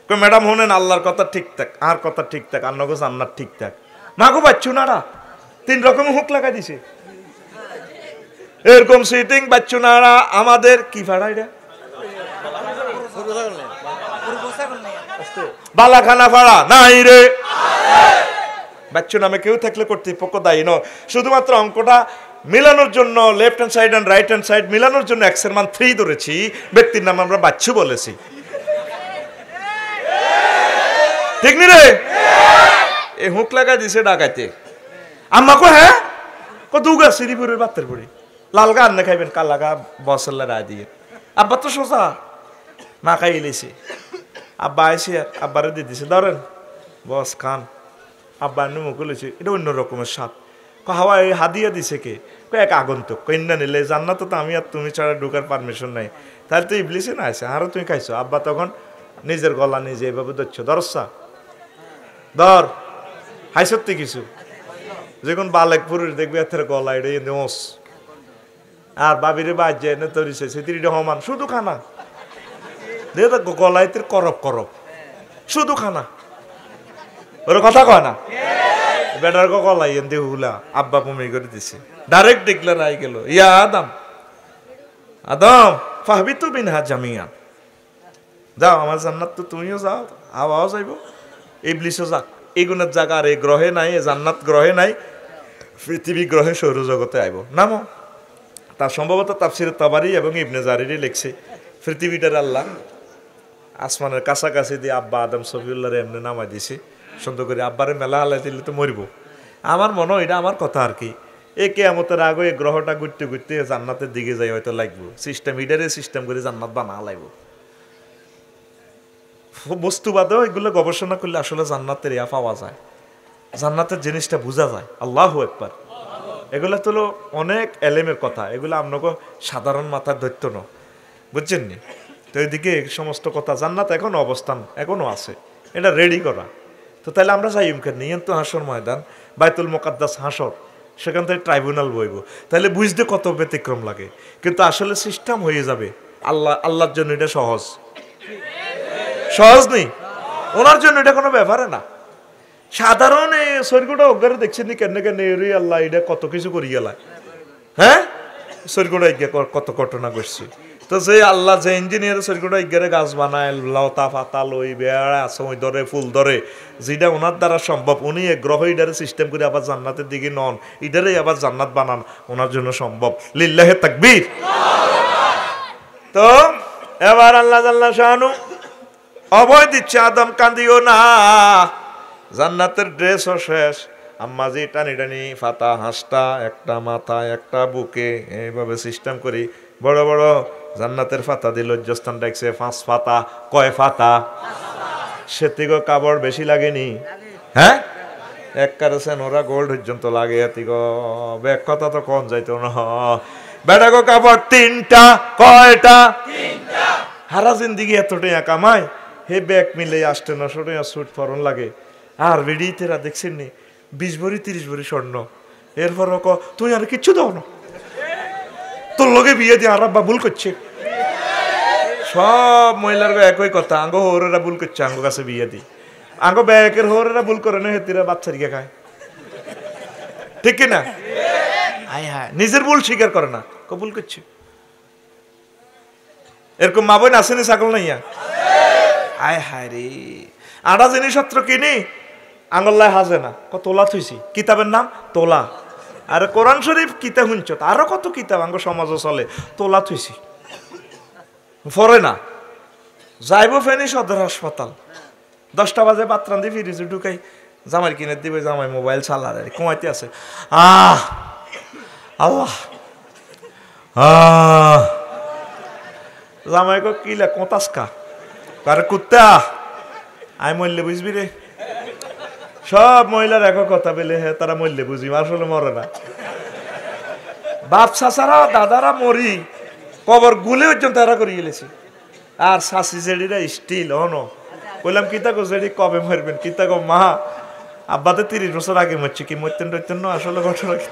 কই ম্যাডাম শুনেন আল্লাহর কথা ঠিক থাক আর কথা ঠিক থাক আর নগো জান্নাত ঠিক থাক মাগো বাচ্চু নারা 3 রকম হুক লাগাই দিছে এরকম সিটিং বাচ্চু নারা আমাদের কি ভাড়া এটা বালাখানা ভাড়া নাই রে বাচ্চু নামে কেউ থাকলে কর্তৃপক্ষ দায়ী নয় শুধুমাত্র অঙ্কটা মিলানোর জন্য left hand side and right hand side মিলানোর জন্য এক্স এর মান 3 ধরেছি, ব্যক্তির নাম আমরা বাচ্চু বলেছি। ঠিক নি রে? এ হুঁক লাগা দিছে ডাকাইতে। আম্মা কো হ্যাঁ কো দুগা শ্রীপুরের বাতের পড়ি লাল গা আন্না খাইবেন কালা গা বসল্লা রায় দিয়ে। আব্বা তো সোজা মা খাই এলেছে। আব্বা আইসি আব্বারে দিয়ে দিছে ধরেন বস খান। আব্বা আন্নু মুখ লেছে এটা অন্য রকমের স্বাদ। হাওয়া হাদিয়া দিছে কে? এক আগন্তুক কন্যা নিলে জান্নাত তো আমি আর তুমি ছাড়া ঢুকার পারমিশন নাই, তাহলে তো ইবলিসে না আছে আরো তুমি খাইছো। আব্বা তখন নিজের গলা নিজে এভাবে ধরছো, ধরসা ধর হাই সত্যি কিছু যখন বালেক পুরুষ দেখবে এর গলা এটা নোস আর বাবিরে বাজ্যে এনে তরিছে সেতিরিটা হমান শুধু খানা দেখ গলায় করব করব শুধু খানা ওর কথা কয় না বেটার গলাই এনে হুলা আব্বা বমি করে দিছে। ডাইরেক্ট ডিক্লেয়ার আই গেল ইয়া আদম আদম ফাহবিতু মিনহা জামিয়ান, যাও আমার জান্নাত তো তুমিও যাও হাওয়াও যাইব ইবলিসও যাক। এই গুণের জায়গা আর এই গ্রহে নাই, এই জান্নাত গ্রহে নাই, পৃথিবী গ্রহে সৌরজগতে আইব নামো। তার সম্ভবত তাফসিরে তাবারি এবং ইবনে জারিরি লিখছে পৃথিবীটার আল্লাহ আসমানের কাছাকাছি দিয়ে আব্বা আদম সফিউল্লাহরে এমনি নামাই দিছে সুন্দর করে। আব্বারে মেলা হালাই দিলে তো মরিব। আমার মনে হয় এটা আমার কথা আর কি, এ কেয়ামতের আগে এই গ্রহটা ঘুরতে ঘুরতে জান্নাতের দিকে যাই হয়তো লাগবো। সিস্টেম ইডারে সিস্টেম করে জান্নাত বানা লাগবো। বস্তুবাদেও এগুলো গবেষণা করলে আসলে জান্নাতের ইয়া পাওয়া যায়, জান্নাতের জিনিসটা বোঝা যায়। আল্লাহু আকবার। এগুলো তো অনেক এলেমের কথা, এগুলো আপনাকে সাধারণ মাথার দৈত্য ন, বুঝছেন নি? তো এদিকে সমস্ত কথা জান্নাত এখনো অবস্থান এখনো আছে, এটা রেডি করা। তো তাহলে আমরা যাই নিয়ন্ত হাসর ময়দান বাইতুল মুকাদ্দাস হাসর, সেখান থেকে ট্রাইব্যুনাল বইব, তাহলে বুঝতে কত ব্যতিক্রম লাগে। কিন্তু আসলে সিস্টেম হয়ে যাবে। আল্লাহর জন্য এটা সহজ সহজ নেই, ওনার জন্য এটা কোনো ব্যাপারে না। সাধারণ শরীরটা অজ্ঞারে দেখছেন নি কেন কেন আল্লাহ এটা কত কিছু করি গেলা, হ্যাঁ শরীরটা কত ঘটনা করছে। তো যে আল্লাহ যে ইঞ্জিনিয়ার শরীরটা ইজ্ঞারে গাছ বানায় লতা পাতা লই বেড়া সময় ধরে ফুল ধরে, যেটা ওনার দ্বারা সম্ভব উনি এক গ্রহ ইডারে সিস্টেম করে আবার জান্নাতের দিকে নন, ইডারে আবার জান্নাত বানান ওনার জন্য সম্ভব। লিল্লাহে তাকবীর। তো এবার আল্লাহ জাল্লা শানু অভয় দিচ্ছে আদম কান্দিও না, জান্নাতের ড্রেসও শেষ। আম্মা যে টানি টানি ফাতা হাঁসটা একটা মাথা একটা বুকে এইভাবে সিস্টেম করি বড় বড় জান্নাতের ফাতা দিল লজ্জাস্থান ডাকছে 5 ফাতা। কয় ফাতা? সে থেকে কাপড় বেশি লাগেনি, হ্যাঁ এক কারেছেন ওরা গোল্ড পর্যন্ত লাগে এতিক ব্যাগ কথা তো কম যাইতো না বেটা গো কাপড় 3টা। কয়টা? 3টা। হারা জিন্দিগি এতটাই কামায় হে ব্যাগ মিলে 800-900 টাকা স্যুট ফরন লাগে। আর বেডিতেরা দেখছেন নি 20 ভরি 30 ভরি স্বর্ণ, এরপর তুই আর কিচ্ছু দাও না, তোর লগে বিয়ে দিয়ে আর ভুল করছে। সব মহিলার একই কথা, আঙ্গ হৌরেরা ভুল করছে আঙ্গ কাছে বিয়ে দি, আঙ্গ ব্যাগের হৌরেরা ভুল করে না, হেতিরা বাচ্চা রিকে খায়, ঠিক কিনা? হায় হায় নিজের ভুল স্বীকার করে না, কবুল করছে। এরকম মা বোন আসেনি ছাগল নাইয়া? হায় হায় রে আড়া জিনিসপত্র কিনি আঙ্গল্লায় হাজে না, তোলা থুইছি কিতাবের নাম তোলা। আর কোরআন শরীফ কিতাব শুনছ, আরো কত কিতাব আঙ্গ সমাজও চলে, তোলা থুইছি ফরে না। যাইব ফেনি সদর হাসপাতাল 10টা বাজে বাতরান দিয়ে ফিরিছে ঢুকাই জামাই কিনে দিবে, জামাই মোবাইল চালার কমাইতে আছে। আল্লাহ জামাই কিলা কোতাসকা কারে কুত্তা আই মরলে বুঝবি রে। সব মহিলার এক কথা বলে হ্যাঁ তারা মরলে বুঝবি, আসলে মরে না। বাপ চাচারা দাদারা মরি কবর গুলে পর্যন্ত তারা করে গেলেছি। আর শাশি জেডিরা স্টিল হনো বললাম কিতা গো জেডি কবে মরবেন? কিতা গো মা আব্বাতে 30 বছর আগে মরছে, কি মরতেন টরতেন না আসলে ঘটনা কি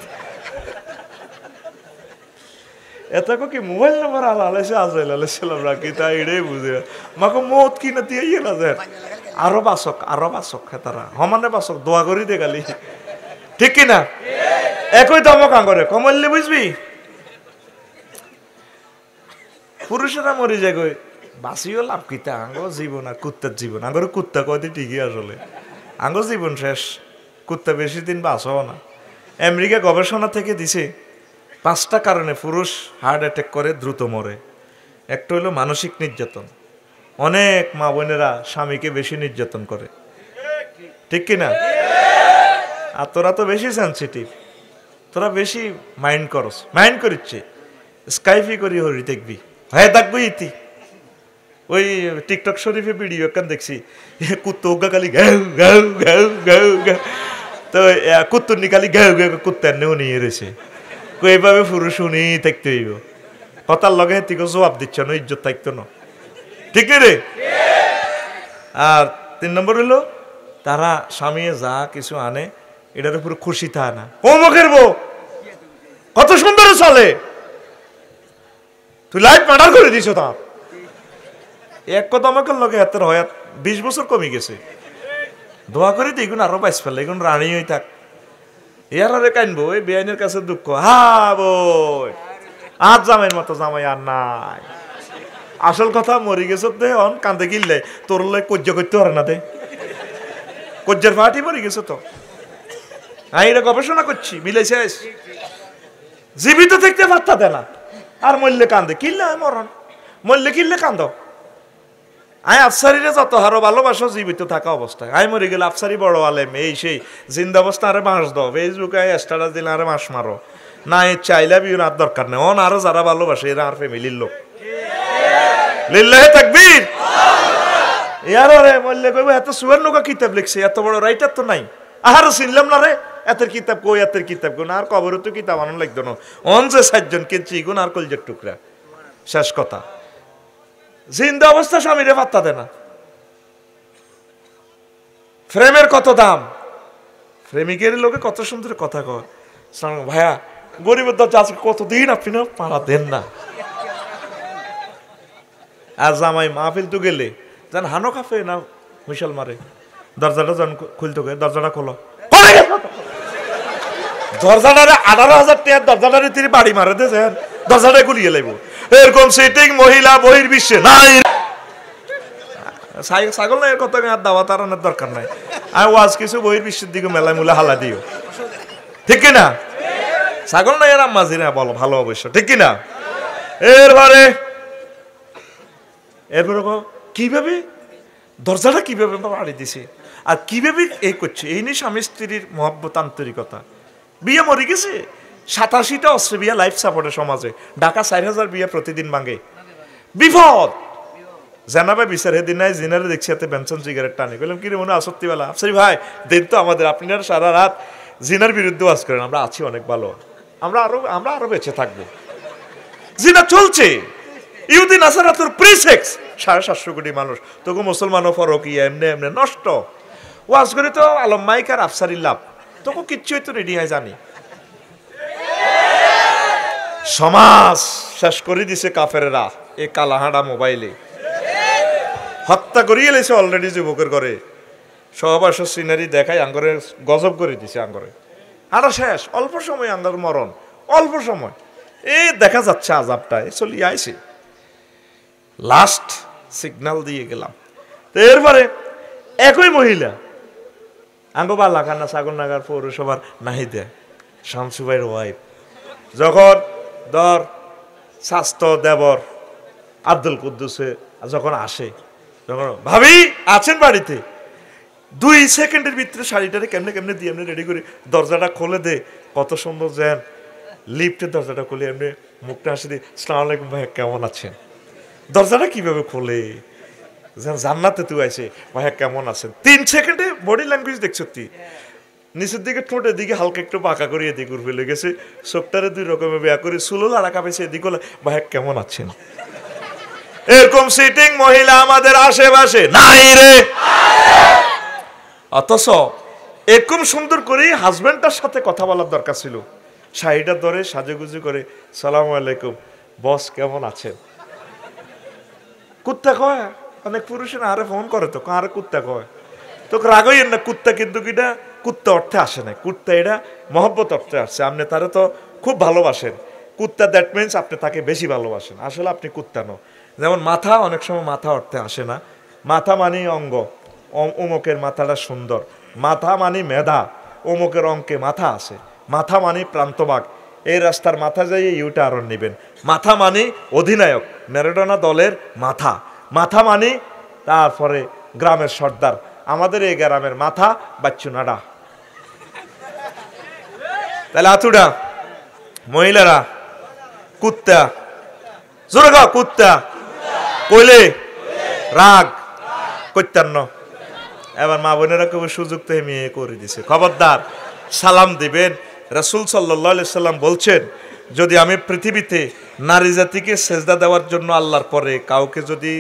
এত কি মোবাইল নাম্বার আলাইছে আজরাইল আলাইসালাম রাখি তাই এটাই বুঝে মাকে মত কি না দিয়ে না যায় আরো বাসক তারা সমানে বাসক দোয়া করি দে গালি, ঠিক কিনা? একই দমক আঙ্গরে কমললে বুঝবি পুরুষেরা মরি যায় গই বাঁচিও লাভ কিতা আঙ্গ জীবন আর কুত্তার জীবন। আঙ্গর কুত্তা কয়দি ঠিকই আসলে আঙ্গ জীবন শেষ, কুত্তা বেশি দিন বাঁচও না। আমেরিকা গবেষণা থেকে দিছে 5টা কারণে পুরুষ হার্ট অ্যাটাক করে, দ্রুত মরে। একটা হলো মানসিক নির্যাতন। অনেক মা বোনেরা স্বামীকে বেশি নির্যাতন করে, ঠিক কিনা? আর তোরা তো বেশি সেন্সিটিভ, তোরা বেশি মাইন্ড করস, মাইন্ড করিচ্ছে স্কাইফি করি হরি দেখবি, হ্যাঁ দেখবো ইতি। ওই টিকটক শরীফে ভিডিও একখান দেখছি, কুত্তো খালি ঘেউ ঘেউ ঘেউ ঘেউ ঘেউ, তো কুত্তুর নিকালি ঘেউ ঘেউ কুত্তার নেও নিয়ে রয়েছে। এইভাবে পুরুষ শুনি থাকতে হইব, কথার লগে হেতিকে জবাব দিচ্ছ না, ইজ্জত থাকতো না, ঠিক রে? আর 3 নম্বর হইলো তারা স্বামী যা কিছু আনে এটার উপর খুশি থাকে না। ও মুখের বউ কত সুন্দর চলে, তুই লাইফ ম্যাটার করে দিছ তার। এক কথা আমাকে লগে হাতের হয় 20 বছর কমে গেছে। দোয়া করে তো এগুলো আরো বাইস ফেলে, এগুলো রানী হয়ে থাক। ইয়ার আরে কানবো ওই বেআইনের কাছে দুঃখ, হা বই আজ জামাইয়ের মতো জামাই আর নাই। আসল কথা মরি গেছ দে অন কান্দে গিললে তোর লাই কজ্জ করতে পারে না দে, কজ্জের ফাটি মরি গেছ তো। আমি এটা গবেষণা করছি, মিলে শেষ। জীবিত থাকতে পাত্তা দে না, আর মরলে কান্দে, কিনলে মরণ, মরলে কিনলে কান্দ। আয় আফসারিরে যত হারো ভালোবাসো জীবিত থাকা অবস্থায়। আয় মরে গেলে আফসারি বড় আলেম এই সেই, জিন্দা অবস্থা আরে বাঁশ দাও, ফেসবুকে স্ট্যাটাস দিলে আরে মাস মারো না, এই চাইলে বিউন আর দরকার নেই। অন আরো যারা ভালোবাসে এরা আর ফ্যামিলির লোক, লিল্লাহি তাকবীর। ইয়ার রে মরলে কইব এত সুয়ার নৌকা কিতাব লিখছে, এত বড় রাইটার তো নাই, আর চিনলাম না রে, এতের কিতাব কই, এতের কিতাব কোন, আর কবর তো কিতাব আনন্দ লাগতো না। অন যে 7 জন কিনছি গুণ আর কলজের টুকরা। শেষ কথা, জিন্দা অবস্থা স্বামীরে পাত্তা দেয় না। প্রেমের কত দাম, প্রেমিকের লোকে কত সুন্দর কথা কয়, ভাইয়া গরিবের দরজা আজকে কতদিন আপনি না পাড়া দেন না। আর জামাই মাহফিল তো গেলে যেন হানো খাফে না হুইশাল মারে, দরজাটা যখন খুলতে গেলে দরজাটা খোলো, দরজাটারে 18,000 টাকার দরজাটারে তিনি বাড়ি মারে দেন, দরজাটা গুলিয়ে লাগবো। এরকম সেটিং মহিলা বহির বিশ্বে নাই। ছাগল না এর কথা আর দাওয়া তারানোর দরকার নাই। আর ওয়াজ কিছু বহির বিশ্বের দিকে মেলায় মুলা হালা দিও, ঠিক কিনা? ছাগল না এর আম্মাজি না বলো ভালো অবশ্য, ঠিক কিনা? এরপরে কিভাবে দরজাটা কিভাবে বাড়ি দিছে আর কিভাবে এই করছে, এই নিয়ে স্বামী স্ত্রীর মহব্বত আন্তরিকতা। বিয়ে মরে গেছে 87টা অস্ট্রেলিয়া লাইফ সাপোর্টের সমাজে, ঢাকা 4,000 বিয়ে প্রতিদিন ভাঙে। বিপদ জানাবে বিচার হেদিন নাই, জিনারে দেখছি হাতে বেনসন সিগারেট টানে, বললাম কি রে মনে আসত্তি বেলা আফসারি ভাই দেন তো আমাদের, আপনারা সারা রাত জিনার বিরুদ্ধে ওয়াজ করেন, আমরা আছি অনেক ভালো, আমরা আরো বেঁচে থাকবো। জিনা চলছে, ইহুদি নাসারা তোর প্রিসেক্স 750 কোটি মানুষ, তোকে মুসলমানও ফরকিয়া এমনি এমনি নষ্ট। ওয়াজ করে তো আলম মাইক আর আফসারি লাভ, তোকে কিচ্ছুই তো রেডি হয় জানি। সমাজ শেষ করে দিছে কাফেরেরা এই কালাহাডা মোবাইলে, হত্যা করিয়ে লেছে অলরেডি যুবকের ঘরে। সহবাসের সিনারি দেখায় আঙ্গরে গজব করে দিছে, আঙ্গরে আরো শেষ, অল্প সময় আঙ্গর মরণ, অল্প সময় এই দেখা যাচ্ছে আজাবটা চলিয়ে আইছে। লাস্ট সিগন্যাল দিয়ে গেলাম। তো এরপরে একই মহিলা আঙ্গ বালাখানা ছাগলনাগার পৌরসভার নাহিদা শামসু ভাইয়ের ওয়াইফ যখন ধর স্বাস্থ্য দেবর আব্দুল কুদ্দুসে যখন আসে, যখন ভাবি আছেন বাড়িতে, 2 সেকেন্ডের ভিতরে শাড়িটারে কেমনে কেমনে দিয়ে এমনি রেডি করে দরজাটা খুলে দে, কত সুন্দর যেন লিফটের দরজাটা খুলে এমনি মুখটা হাসি দিয়ে আসসালামু আলাইকুম ভাই কেমন আছেন। দরজাটা কিভাবে খোলে যেন জান্নাতে তুই আইছে, ভাইয়া কেমন আছেন। 3 সেকেন্ডে বডি ল্যাঙ্গুয়েজ দেখছো তুই, নিচের দিকে ঠোঁটের দিকে হালকা একটু বাঁকা করে এদিক ফেলে গেছে, চোখটারে 2 রকমের বেয়া করে সুলো লাড়াকা পেয়েছে, এদিক হলে ভাইয়া কেমন আছেন। এরকম সিটিং মহিলা আমাদের আশেপাশে নাই রে। অথচ এরকম সুন্দর করে হাজবেন্ডটার সাথে কথা বলার দরকার ছিল, শাড়িটা ধরে সাজুগুজু করে সালামু আলাইকুম বস কেমন আছেন। কুত্তা কয় অনেক পুরুষের আরে ফোন করে তো আরে কুত্তা কয়, তোকে রাগই না কুত্তা, কিন্তু কিটা কুত্তা অর্থে আসে না, কুত্তা এটা মহব্বত অর্থে আসছে। আপনি তারে তো খুব ভালোবাসেন, কুত্তা দ্যাট মিনস আপনি তাকে বেশি ভালোবাসেন, আসলে আপনি কুত্তা নো। যেমন মাথা অনেক সময় মাথা অর্থে আসে না, মাথা মানে অঙ্গ, অমুকের মাথাটা সুন্দর, মাথা মানে মেধা, অমুকের অঙ্কে মাথা আছে, মাথা মানে প্রান্তবাগ, এই রাস্তার মাথা যাইয়ে ইউটার্ন নেবেন। মাথা মানে অধিনায়ক, ম্যারাডোনা দলের মাথা। মাথা মানে তারপরে গ্রামের সর্দার। আমাদের এই গ্রামের মাথা বাচ্চুনাডা। তাহলে আতুডা মহিলারা কুত্তা, জোরে গাও কুত্তা, কইলে রাগ কৈত্যান্ন। এবার মা বোনেরা কেউ সুযোগ তো মেয়ে করে দিছে, খবরদার সালাম দিবেন। রাসূল সাল্লাল্লাহু আলাইহি সাল্লাম বলছেন, যদি আমি পৃথিবীতে নারী জাতিকে সেজদা দেওয়ার জন্য আল্লাহর পরে কাউকে যদি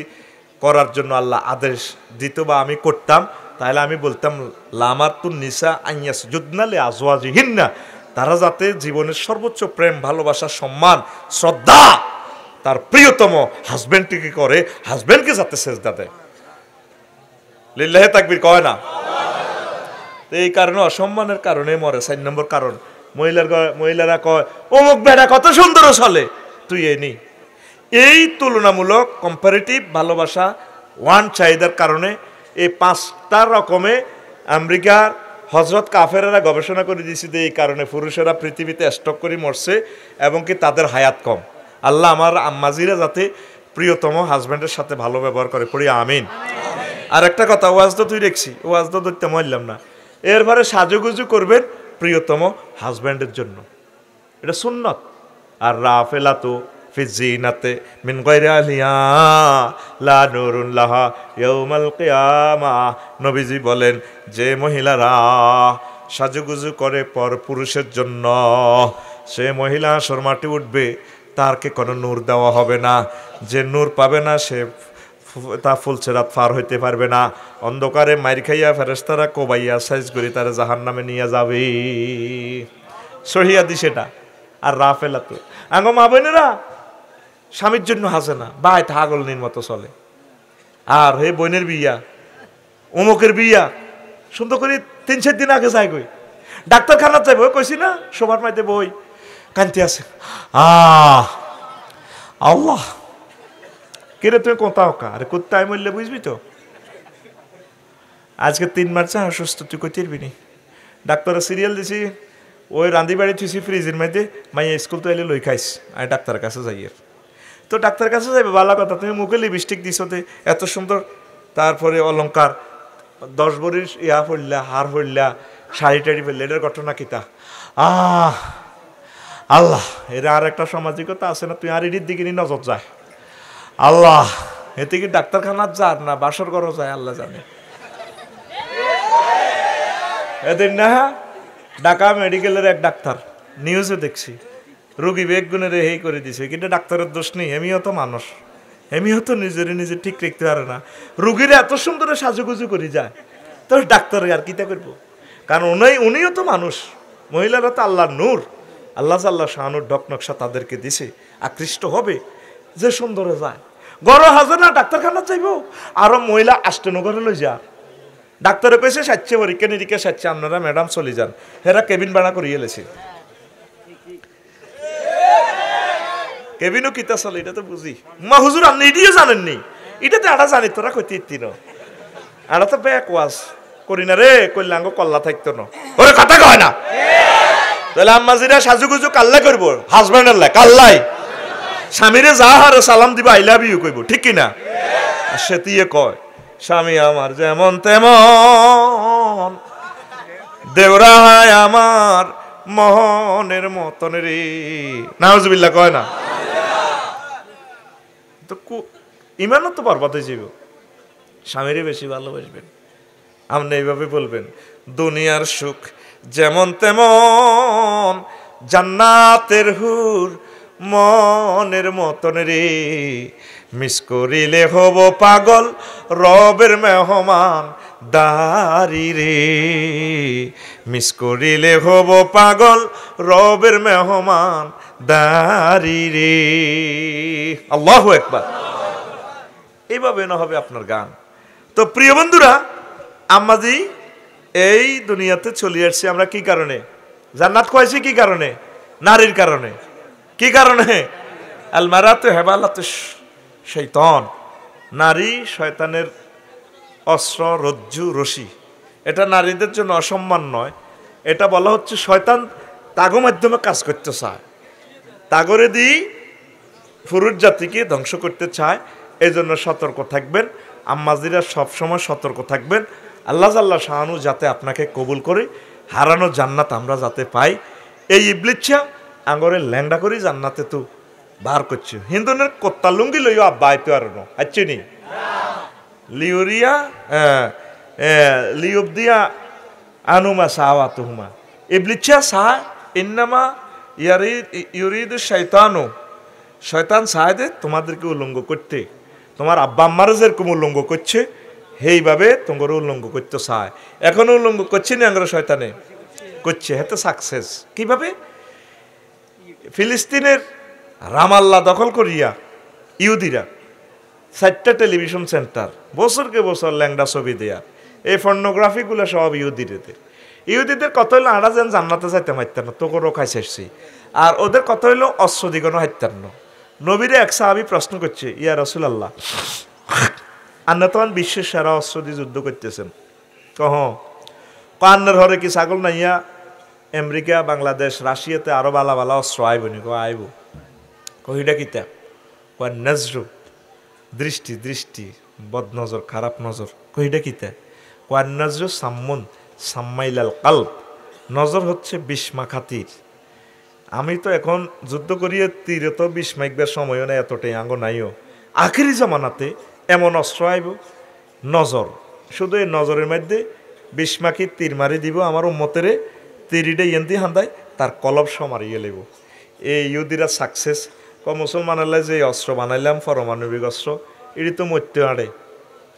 করার জন্য আল্লাহ আদেশ দিত বা আমি করতাম, তাহলে আমি বলতাম লামাতুন নিসা আইয়াসজুদনা লিআজওয়াজিহিন্না, তারা যাতে জীবনের সর্বোচ্চ প্রেম, ভালোবাসা, সম্মান, শ্রদ্ধা তার প্রিয়তম হাজবেন্ডকে করে, হাজবেন্ডকে যাতে সেজদা দেয়। লিল্লাহি তাকবীর কয় না? এই কারণে অসম্মানের কারণে মরে। 4 নম্বর কারণ, মহিলারা কয় অমুক বেটা কত সুন্দর চলে, তুই এই নি। এই তুলনামূলক কম্পারেটিভ ভালোবাসা ওয়ান চাহিদার কারণে এই 5টা রকমে আমেরিকার হজরত কাফেরেরা গবেষণা করে দিয়েছে যে এই কারণে পুরুষেরা পৃথিবীতে স্টক করে মরছে এবং কি তাদের হায়াত কম। আল্লাহ আমার আম্মাজিরা যাতে প্রিয়তম হাজব্যান্ডের সাথে ভালো ব্যবহার করে, পড়ি আমিন। আর একটা কথা, ওয়াজ তো তুই দেখছি, ওয়াজ তো ধরতে মারলাম না, এরপরে সাজুগুজু করবেন প্রিয়তম হাজব্যান্ডের জন্য, এটা সুন্নত। আর রাফেলাতু ফি জিনাতে মিন গায়রি আলিয়া লা নুরুন লাহা ইয়াউমাল কিয়ামাহ। নবীজি বলেন, যে মহিলারা সাজুগুজু করে পর পুরুষের জন্য, সে মহিলা হাসর মাটি উঠবে, তারকে কোনো নূর দেওয়া হবে না। যে নূর পাবে না সে তা ফুলসেরাত পার হইতে পারবে না। অন্ধকারে মাইর খাইয়া ফেরেশতারা কোবাইয়া সাইজ করে তারা জাহান্নামে নিয়ে যাবে। সহিয়া দি সেটা। আর রাফেলা তো আঙ্গ মা বোনেরা স্বামীর জন্য হাসে না, ভাই থাগলনির মতো চলে। আর হে বোনের বিয়া, অমুকের বিয়া, সুন্দর করে 3-4 দিন আগে যাই গই, ডাক্তারখানা যাইব, কইছি না সবার মাইতে বই কান্তি আছে। আল্লাহ কেরে তুমি কোথাও কা, আরে কোথায় মরলে বুঝবি তো। আজকে 3 মার্চে অসুস্থ, তুই কই তিরবি নি। ডাক্তারের সিরিয়াল দিছি, ওই রান্ধি বাড়ি থুইছি ফ্রিজের মধ্যে, মাইয়া স্কুল তো এলে লই খাইস, আমি ডাক্তারের কাছে যাই। তো ডাক্তারের কাছে যাইবে ভালো কথা, তুমি মুখে লিপস্টিক দিছোতে এত সুন্দর, তারপরে অলঙ্কার 10 ভরির ইয়া পড়লা, হার পড়লা, শাড়ি টাড়ি পড়লে, এটার ঘটনা কিতা। আল্লাহ, এর আর একটা সামাজিকতা আছে না, তুই আর এটির দিকে নি নজর যায়। আল্লাহ, এতে কি ডাক্তারখানার যার না বাসর ঘরও যায় আল্লাহ জানে। এদের না ঢাকা মেডিকেলের এক ডাক্তার, নিউজে দেখছি, রোগী বেগুনের এই করে দিছে, কিন্তু ডাক্তারের দোষ নেই, এমনিও তো মানুষ, এমনিও তো নিজে ঠিক রাখতে পারে না। রুগীরা এত সুন্দর সাজুগুজু করে যায়, তো ডাক্তার আর কিতা করবো, কারণ উনিও তো মানুষ। মহিলারা তো আল্লাহর নূর, আল্লাহ শাহানুর ঢক নকশা তাদেরকে দিছে, আকৃষ্ট হবে যে সুন্দরে যায়। গড় হাজার না ডাক্তারখানা চাইব, আরো মহিলা আষ্টনগরে লই যা, ডাক্তারে কইছে সাচ্ছে পরীক্ষা নিরীক্ষা সাচ্ছে, আপনারা ম্যাডাম চলে যান, হেরা কেবিন ভাড়া করিয়ে এলেছে। কেবিনও কিতা চলে এটা তো বুঝি, মা হুজুর আপনি এটিও জানেননি, এটাতে আড়া জানি তোরা কইতে ইত্তিন, আড়া তো ব্যাক ওয়াজ করি না রে, কল্যাঙ্গ কল্লা থাকতো না, ওরে কথা কয় না। তাহলে আম্মাজিরা সাজুগুজু কাল্লা করবো, হাজব্যান্ডের লাই কাল্লাই, স্বামীরে যা হারে সালাম দিবা আই লাভ ইউ কইব, ঠিক কিনা? সে দিয়ে কয়, স্বামী আমার যেমন তেমন, দেওরা হয় আমার মোহনের মতন রে, নাউজুবিল্লাহ কয় না? তো ইমানও তো বরবাদ হয়ে যাবে। স্বামীরে বেশি ভালোবাসবেন, আপনি এইভাবে বলবেন, দুনিয়ার সুখ যেমন তেমন, জান্নাতের হুর মনের মতন রে, মিস করিলে হব পাগল রবের মেহমান দারি রে, মিস করিলে হব পাগল রবের মেহমান দারি রে। আল্লাহু আকবার। এইভাবে না হবে আপনার গান। তো প্রিয় বন্ধুরা, আম্মাজি এই দুনিয়াতে চলে আসছি আমরা কি কারণে? জান্নাত খুঁজছি কি কারণে? নারীর কারণে। কি কারণে? আল মারাতু হাবালাতু শাইতান, নারী শয়তানের অস্ত্র, রজ্জু, রশি। এটা নারীদের জন্য অসম্মান নয়, এটা বলা হচ্ছে শয়তান তাগো মাধ্যমে কাজ করতে চায়। তাগরে দিই পুরুষ জাতিকে ধ্বংস করতে চায়। এই জন্য সতর্ক থাকবেন, আম্মাজিরা সবসময় সতর্ক থাকবেন। আল্লাহ জাল্লা শাহানু যাতে আপনাকে কবুল করে, হারানো জান্নাত আমরা যাতে পাই। এই ইবলিচ্ছা আঙ্গরে ল্যাংডা করি জান্নাতে তো বার করছে। হিন্দুনের কোত্তা লুঙ্গি লইও আব্বা আইতে আর নো আচ্ছি নি লিউরিয়া লিউবদিয়া আনুমা সাওয়া তুহুমা ইবলিচ্ছা সা ইন্নামা ইউরিদ শয়তানু, শয়তান চায় তোমাদেরকে উল্লঙ্গ করতে, তোমার আব্বা আম্মারা যেরকম উল্লঙ্গ করছে সেইভাবে তোমার উল্লঙ্গ করতে চায়। এখনো উল্লঙ্গ করছে না আঙ্গরা শয়তানে করছে, হেতে সাকসেস কিভাবে? ফিলিস্তিনের রামাল্লা দখল করিয়া ইহুদিরা 4টা টেলিভিশন সেন্টার বছরকে বছর ল্যাংডা ছবি দেয়া, এই পর্নোগ্রাফিগুলো সব ইহুদিদের কথা হইলো আড়া যেন জান্নাতে যাইতে মারতেন না, তোকেরও খাইছি। আর ওদের কথা হইলো অস্ত্র দিগনো হাইতেন না। নবীরে এক সাহাবী প্রশ্ন করছে, ইয়া রাসূলুল্লাহ, আন্না তখন বিশ্বের সেরা অস্ত্র দিয়ে যুদ্ধ করতেছেন, কান্নার ঘরে কি ছাগল নাইয়া আমেরিকা, বাংলাদেশ, রাশিয়াতে আরো বালা বালা অস্ত্র আইব নি? আইব। কহিটা কিতা? কয় নজরু, দৃষ্টি, দৃষ্টি, বদ নজর, খারাপ নজর। কহিটা কিতা? কয় নজরু সাম্মুন সাম্মাইলাল কালব, নজর হচ্ছে বিস্মাখা তীর। আমি তো এখন যুদ্ধ করিয়ে তীরে তো বিষ মাইকবার সময়ও না, এতটাই আঙ্গ নাইও। আখেরি জামানাতে এমন অস্ত্র আইব নজর, শুধু এই নজরের মধ্যে বিস্মাখি তীর মারি দিব আমার উম্মতেরে, তীরিটা ইয়েন্দি হান্দায় তার কলব মারিয়ে লেব। এই ইহুদিরা সাকসেস মুসলমানাল্লাহ যে অস্ত্র বানাইলাম পারমাণবিক অস্ত্র, এটি তো মরতে আড়ে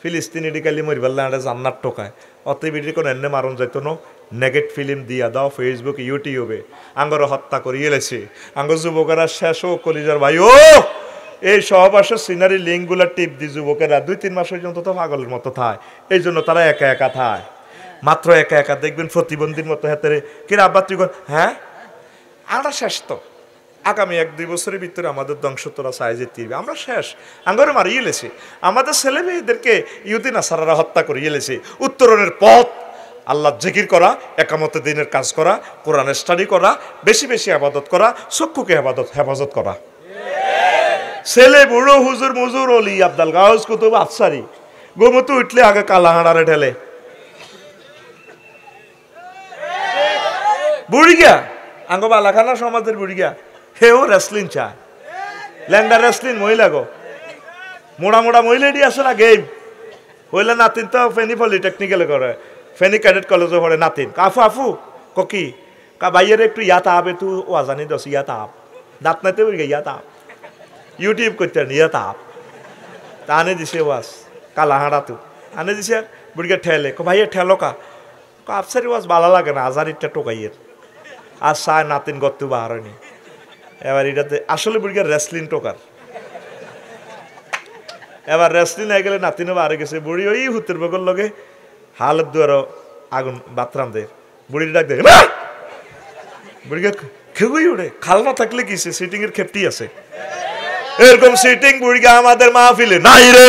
ফিলিস্তিন, এটি কালি মরিবাল্লা আড়ে জান্নাত টোকায়। অতএব এটি কোনো এনে মারণ যাইতো না, নেগেট ফিল্ম দিয়া দাও ফেসবুক ইউটিউবে, আঙ্গর হত্যা করিয়ে লেছে। আঙ্গ যুবকেরা শেষ ও কলিজার ভাই ও এই সহবাসের সিনারি লিঙ্কগুলা টিপ দি যুবকেরা 2-3 মাস পর্যন্ত তো পাগলের মতো থায়। এই জন্য তারা একা একা থায়, মাত্র একা একা। দেখবেন প্রতিবন্ধীর মতো হাতেরে কিরা আব্বা তুই হ্যাঁ আমরা শেষ, তো আগামী 1-2 বছরের ভিতরে আমাদের ধ্বংস তোরা সাইজে তীরবে, আমরা শেষ। আঙ্গরে মারিয়ে লেছে, আমাদের ছেলে মেয়েদেরকে ইহুদি নাসারারা হত্যা করিয়ে লেছে। উত্তরণের পথ আল্লাহ জিকির করা, একামতে দিনের কাজ করা, কোরআনের স্টাডি করা, বেশি বেশি আবাদত করা, চক্ষুকে হেফাজত করা। ছেলে বুড়ো হুজুর মুজুর অলি আব্দাল গাউস কুতুব আফসারি গোমতো উঠলে আগে কালা হাঁড়ারে ঠেলে বুড়ি গিয়া আঙ্গ বালাখানা সমাজের বুড়ি গিয়া হেও রেসলিং চায়, ল্যাংডা রেসলিং মহিলা গো, মোড়া মোড়া মহিলা এটি আসে না গেম হইলে। নাতিন তো ফেনি পলিটেকনিক্যালে করে, ফেনি ক্যাডেট কলেজে পড়ে নাতিন। আফু আফু ককি কা বাইয়ের একটু ইয়াত আবে তু ও জানি দশ ইয়াত আপ দাঁত নাইতে বলি ইয়াত আপ ইউটিউব করতে ইয়াত আপ তা আনে দিছে ওয়াজ কালা হাঁড়া তু আনে দিছে বুড়িকে ঠেলে ভাইয়ের ঠেলো কা আফসারি ওয়াজ ভালো লাগে না, আজারিটা টোকাইয়ের আর চায় নাতিন গত্তু বাহারনি। এবার এটাতে আসলে বুড়িকে রেসলিং টোকার, এবার রেসলিং হয়ে গেলে নাতিনও বাহারে গেছে। বুড়ি ওই হুতের বগল লগে হালত দুয়ারও আগুন বাথরাম দেয়, বুড়ির ডাক দেয়, বুড়িকে খেগুই উঠে। খাল না থাকলে কিসে সিটিং এর খেপটি আছে, এরকম সিটিং বুড়িকে আমাদের মাহফিলে নাই রে।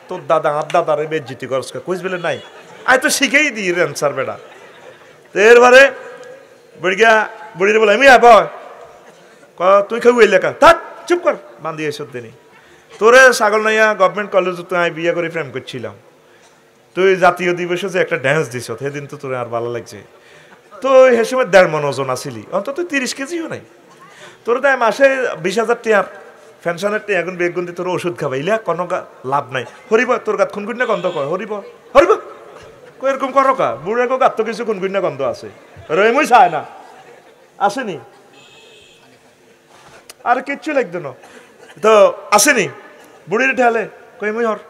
তোর দাদা আর দাদারে বেজ্জিতি করস কইস বলে নাই, আয় তো শিখেই দিই রে অ্যান্সার বেটা। তো এরবারে বুড়িয়া বুড়িরে বলে আমি আবার তুই খেয়ে এলাকা থাক চুপ কর বান্ধি এসব দিনই তোরে ছাগল নাইয়া গভর্নমেন্ট কলেজে তো আমি বিয়ে করে প্রেম করছিলাম, তুই জাতীয় দিবসে যে একটা ড্যান্স দিস সেদিন তো তোর আর ভালো লাগছে। তো সে সময় 1.5 মণ ওজন আসিলি, অন্তত 30 কেজিও নাই। তোর তাই মাসে 20,000 টাকা পেনশনের টাকা এখন বেগুন দিয়ে তোর ওষুধ খাবাইলে কোনো লাভ নাই। হরিব তোর গাত খুনগুন গন্ধ কয়, হরিব হরিব এরকম করো কা বুড়ে গো গাত তো কিছু খুনগুন গন্ধ আছে, রইমই চায় না আসেনি আর কিচ্ছু লাগতো না। তো আসেনি বুড়ির ঠেলে কই মুই হর।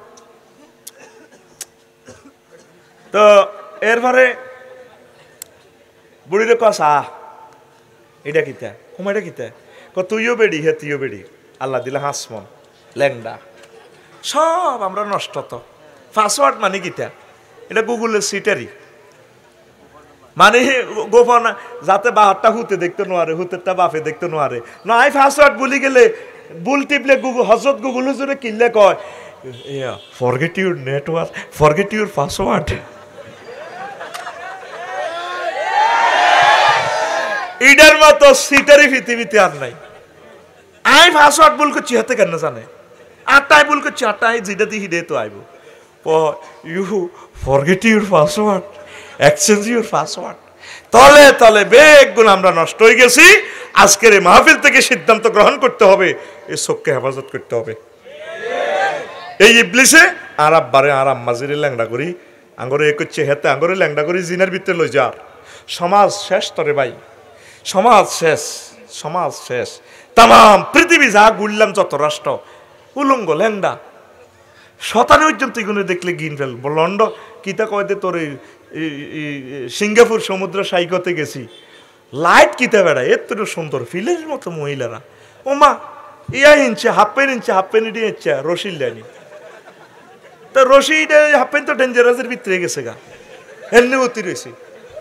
তো এরপরে বুড়িরে কস এটা কিতা কুমাইটা কিতা তুইও বেড়ি হে তুইও বেড়ি আল্লাহ দিলে হাসমন ল্যাংডা সব আমরা নষ্ট। তো পাসওয়ার্ড মানে কিতা এটা গুগলের সিটারি মানে গোপন যাতে বাহারটা হুতে দেখতে নোয়ারে হুতেরটা বাপে দেখতে নোয়ারে না। আই পাসওয়ার্ড বলি গেলে বুল টিপলে গুগল হজরত গুগল হুজুরে কিনলে কয় forget your network forget your password. ইডার মতো সিটারি পৃথিবীতে আর নাই। আই পাসওয়ার্ড ভুল করছি হাতে কেন জানে, আটটাই ভুল করছি, আটটাই যেটা দিয়ে হিডে তো আইব। You forget your password, exchange your password. তলে তলে বেগ গুণ আমরা নষ্ট হয়ে গেছি। আজকের এই মাহফিল থেকে সিদ্ধান্ত গ্রহণ করতে হবে, এই চোখকে হেফাজত করতে হবে। এই ইবলিসে আর আব্বারে আর আম্মাজিরে ল্যাংড়া করি, আঙ্গরে এ করছে হেতে আঙ্গরে ল্যাংড়া করি জিনের ভিতরে লই যার। সমাজ শেষ তরে ভাই, সমাজ শেষ, সমাজ শেষ। তাম পৃথিবী যা ঘুরলাম যত রাষ্ট্র উলঙ্গ ল্যাংড়া শতানি পর্যন্ত এগুলো দেখলে গিন ফেল লন্ড কিতা কয়তে তোর সিঙ্গাপুর সমুদ্র সাইকতে গেছি, লাইট কিতা বেড়ায় এত সুন্দর ফিলের মতো মহিলারা। ও মা ইয়া ইঞ্চে হাফ প্যান্ট ইডি ইচ্ছা রশিল দেয়নি, তা রশি হাফ প্যান্ট তো ডেঞ্জারাসের ভিতরে গেছে গা, এমনি অতি রয়েছে।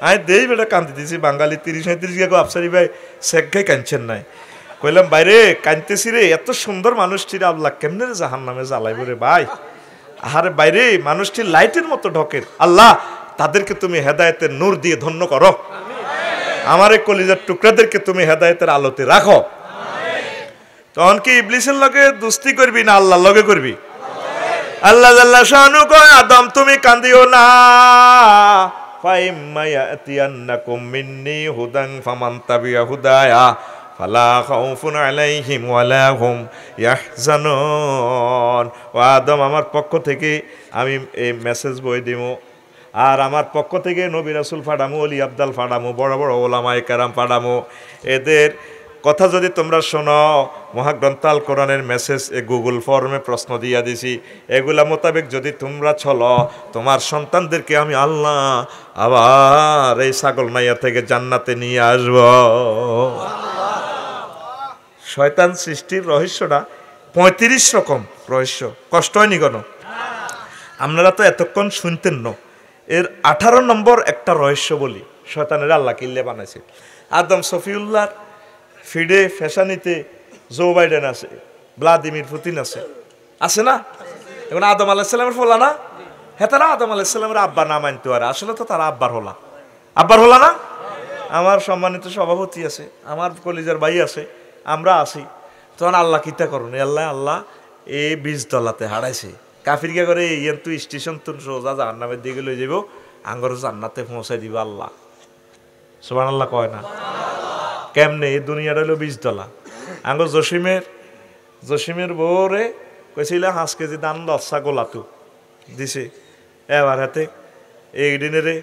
আমি দেই বেটা কান্দি দিয়েছি, বাঙালি 30-35 গা আফসারি ভাই শেখাই কাঁদছেন নাই। কইলাম বাইরে কাঁদতেছি রে, এত সুন্দর মানুষটি আল্লাহ কেমনে জাহান নামে জ্বালাইব রে ভাই। আরে বাইরে মানুষটি লাইটের মতো ঢকের, আল্লাহ তাদেরকে তুমি হেদায়েতের নূর দিয়ে ধন্য করো, আমার এই কলিজার টুকরাদেরকে তুমি হেদায়েতের আলোতে রাখো। তখন কি ইবলিসের লগে দুস্তি করবি না আল্লাহর লগে করবি? আল্লাহ জাল্লা শানু কয় আদম তুমি কান্দিও না, ফাইম্মা ইয়াতিয়ান্নাকুম মিন্নি হুদান ফামান তাবিয়া হুদায়া ফালা খাউফুন আলাইহিম ওয়ালা হুম ইয়াহজানুন। ও আদম আমার পক্ষ থেকে আমি এই মেসেজ বই দিব, আর আমার পক্ষ থেকে নবী রাসূল ফাড়ামো, অলি আবদাল ফাড়ামো, বড় বড় ওলামায়ে কেরাম ফাড়ামো। এদের কথা যদি তোমরা শোনো, মহাগ্রন্থ আল কোরআনের মেসেজ গুগল ফর্মে প্রশ্ন দিয়া দিছি, এগুলা মোতাবেক যদি তোমরা চলো, তোমার সন্তানদেরকে আমি আল্লাহ আবার এই ছাগল মাইয়া থেকে জান্নাতে নিয়ে আসব। শয়তান সৃষ্টির রহস্যটা 35 রকম রহস্য, কষ্ট হয়নি কেন? আপনারা তো এতক্ষণ শুনতেন না। এর 18 নম্বর একটা রহস্য বলি, শয়তানের আল্লাহ কিল্লে বানাইছে। আদম সফিউল্লাহ ফিডে ফ্যাশানিতে জো বাইডেন আছে, ভ্লাদিমির পুতিন আছে, আছে না? এখন আদম আলাইসাল্লামের ফলা না, হ্যাঁ তারা আদম আলাইসাল্লামের আব্বা না মানতে পারে, আসলে তো তারা আব্বার হলা না। আমার সম্মানিত সভাপতি আছে, আমার কলিজার ভাই আছে, আমরা আছি। তখন আল্লাহ কিতা করুন, আল্লাহ এই বীজতলাতে হারাইছে কাফিরকে করে ইয়ান তুই স্টেশন তুন সোজা জাহান্নামের দিকে লই যাব, আঙ্গর জান্নাতে পৌঁছাই দিব আল্লাহ। সুবহানাল্লাহ কয় না? কেমনে? এই দুনিয়াটা হলো বীজতলা। আঙ্গর জসিমের বউরে কইছিল 5 কেজি দান লচ্ছা গোলাতু দিছে, এবার হাতে একদিনেরে